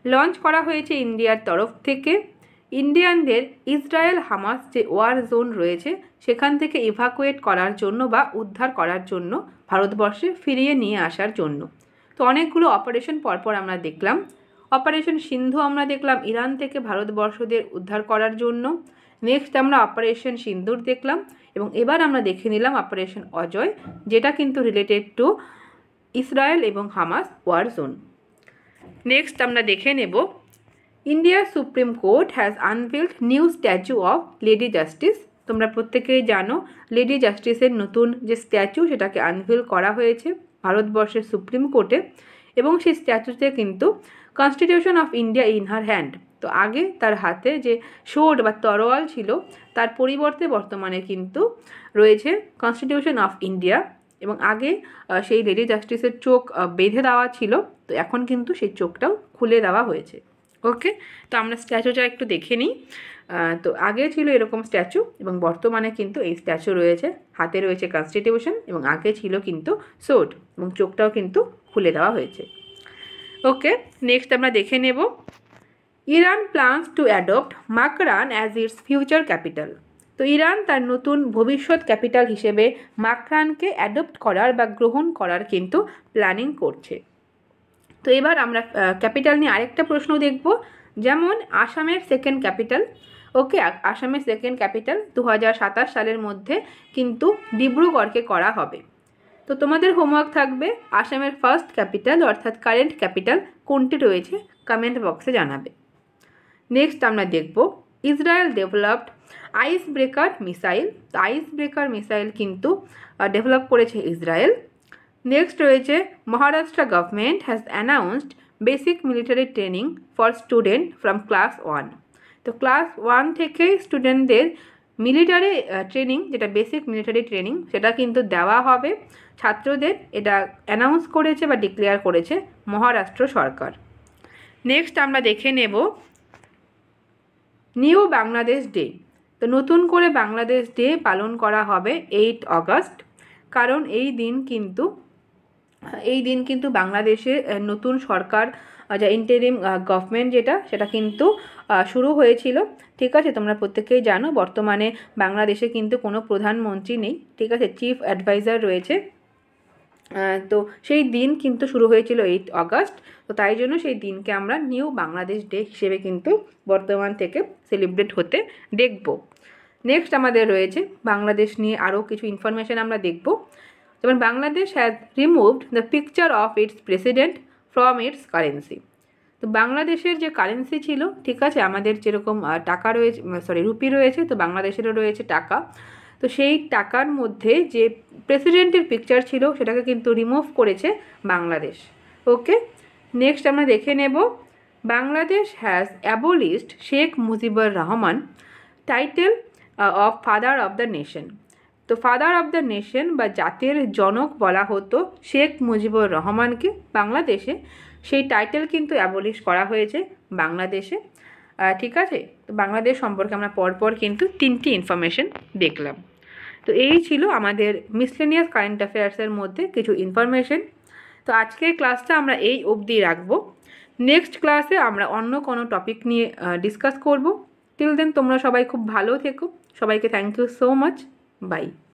লঞ্চ করা হয়েছে ইন্ডিয়ার তরফ থেকে ইন্ডিয়ানদের ইসরায়েল হামাস যে ওয়ার জোন রয়েছে সেখান থেকে ইভাকুয়েট করার জন্য বা উদ্ধার করার জন্য ভারতবর্ষে ফিরিয়ে নিয়ে আসার জন্য। তো অনেকগুলো অপারেশন পরপর আমরা দেখলাম। অপারেশন সিন্ধু আমরা দেখলাম ইরান থেকে ভারতবর্ষদের উদ্ধার করার জন্য। নেক্সট আমরা অপারেশন সিন্দুর দেখলাম এবং এবার আমরা দেখে নিলাম অপারেশন অজয়, যেটা কিন্তু রিলেটেড টু ইসরায়েল এবং হামাস ওয়ার জোন। নেক্সট আমরা দেখে নেব ইন্ডিয়ার supreme court has unveiled new statue of lady justice. তোমরা প্রত্যেকেই জানো লেডি জাস্টিসের নতুন যে স্ট্যাচু সেটাকে আনভিল করা হয়েছে ভারতবর্ষের সুপ্রিম কোর্টে এবং সেই স্ট্যাচুতে কিন্তু constitution of India in her hand. তো আগে তার হাতে যে শোড বা তরোয়াল ছিল তার পরিবর্তে বর্তমানে কিন্তু রয়েছে কনস্টিটিউশন অফ ইন্ডিয়া এবং আগে সেই লেডি জাস্টিসের চোখ বেঁধে দেওয়া ছিল, তো এখন কিন্তু সেই চোখটাও খুলে দেওয়া হয়েছে। ওকে, তো আমরা স্ট্যাচুটা একটু দেখে নিই। তো আগে ছিল এরকম স্ট্যাচু এবং বর্তমানে কিন্তু এই স্ট্যাচু রয়েছে, হাতে রয়েছে কনস্টিটিউশন এবং আগে ছিল কিন্তু সোড এবং চোখটাও কিন্তু খুলে দেওয়া হয়েছে। ওকে, নেক্সট আমরা দেখে নেব Iran plans two adopt Makran as it's future capital. তো ইরান তার নতুন ভবিষ্যৎ ক্যাপিটাল হিসেবে মাকরানকে অ্যাডপ্ট করার বা গ্রহণ করার কিন্তু প্ল্যানিং করছে। তো এবার আমরা ক্যাপিটাল নিয়ে আরেকটা প্রশ্ন দেখব, যেমন আসামের সেকেন্ড ক্যাপিটাল। ওকে, আসামের সেকেন্ড ক্যাপিটাল 2027 সালের মধ্যে কিন্তু ডিব্রুগড়কে করা হবে। তো তোমাদের হোমওয়ার্ক থাকবে আসামের ফার্স্ট ক্যাপিটাল অর্থাৎ কারেন্ট ক্যাপিটাল কোনটি রয়েছে কমেন্ট বক্সে জানাবে। নেক্সট আমরা দেখব Israel developed ice breaker missile. Ice breaker missile কিন্তু ডেভেলপ করেছে ইসরায়েল। নেক্সট রয়েছে Maharashtra government has announced basic military training for student from class 1। তো ক্লাস 1 থেকে স্টুডেন্টদের মিলিটারি ট্রেনিং, যেটা বেসিক মিলিটারি ট্রেনিং, সেটা কিন্তু দেওয়া হবে ছাত্রদের, এটা অ্যানাউন্স করেছে বা ডিক্লেয়ার করেছে মহারাষ্ট্র সরকার। নেক্সট আমরা দেখে নেব নিউ বাংলাদেশ ডে। তো নতুন করে বাংলাদেশ ডে পালন করা হবে 8 অগস্ট, কারণ এই দিন কিন্তু বাংলাদেশে নতুন সরকার যা ইন্টারিম গভর্নমেন্ট সেটা কিন্তু শুরু হয়েছিল। ঠিক আছে, তোমরা প্রত্যেকেই জানো বর্তমানে বাংলাদেশে কিন্তু কোনো প্রধানমন্ত্রী নেই, ঠিক আছে, চিফ অ্যাডভাইজার রয়েছে। তো সেই দিন কিন্তু শুরু হয়েছিল 8 অগস্ট। তো তাই জন্য সেই দিনকে আমরা নিউ বাংলাদেশ ডে হিসেবে কিন্তু বর্তমান থেকে সেলিব্রেট হতে দেখব। নেক্সট আমাদের রয়েছে বাংলাদেশ নিয়ে আরও কিছু ইনফরমেশান আমরা দেখব। যেমন Bangladesh has removed the picture of its president from its currency. তো বাংলাদেশের যে কারেন্সি ছিল, ঠিক আছে, আমাদের যেরকম টাকা রয়েছে, রুপি রয়েছে, তো বাংলাদেশেরও রয়েছে টাকা। তো সেই টাকার মধ্যে যে প্রেসিডেন্টের পিকচার ছিল সেটাকে কিন্তু রিমুভ করেছে বাংলাদেশ। ওকে, নেক্সট আমরা দেখে নেব Bangladesh has abolished Sheikh Mujibur Rahman title of father of the nation. তো ফাদার অফ দ্য নেশন বা জাতির জনক বলা হতো শেখ মুজিবুর রহমানকে বাংলাদেশে, সেই টাইটেল কিন্তু অ্যাবলিশ করা হয়েছে বাংলাদেশে। ঠিক আছে, তো বাংলাদেশ সম্পর্কে আমরা পরপর কিন্তু 3টি ইনফরমেশন দেখলাম। তো এই ছিল আমাদের মিসলেনিয়াস কারেন্ট অ্যাফেয়ার্সের মধ্যে কিছু ইনফরমেশন। তো আজকের ক্লাসটা আমরা এই অবধি রাখবো। নেক্সট ক্লাসে আমরা অন্য কোনো টপিক নিয়ে ডিসকাস করব। টিল দেন তোমরা সবাই খুব ভালো থেকো। সবাইকে thank you so much. By.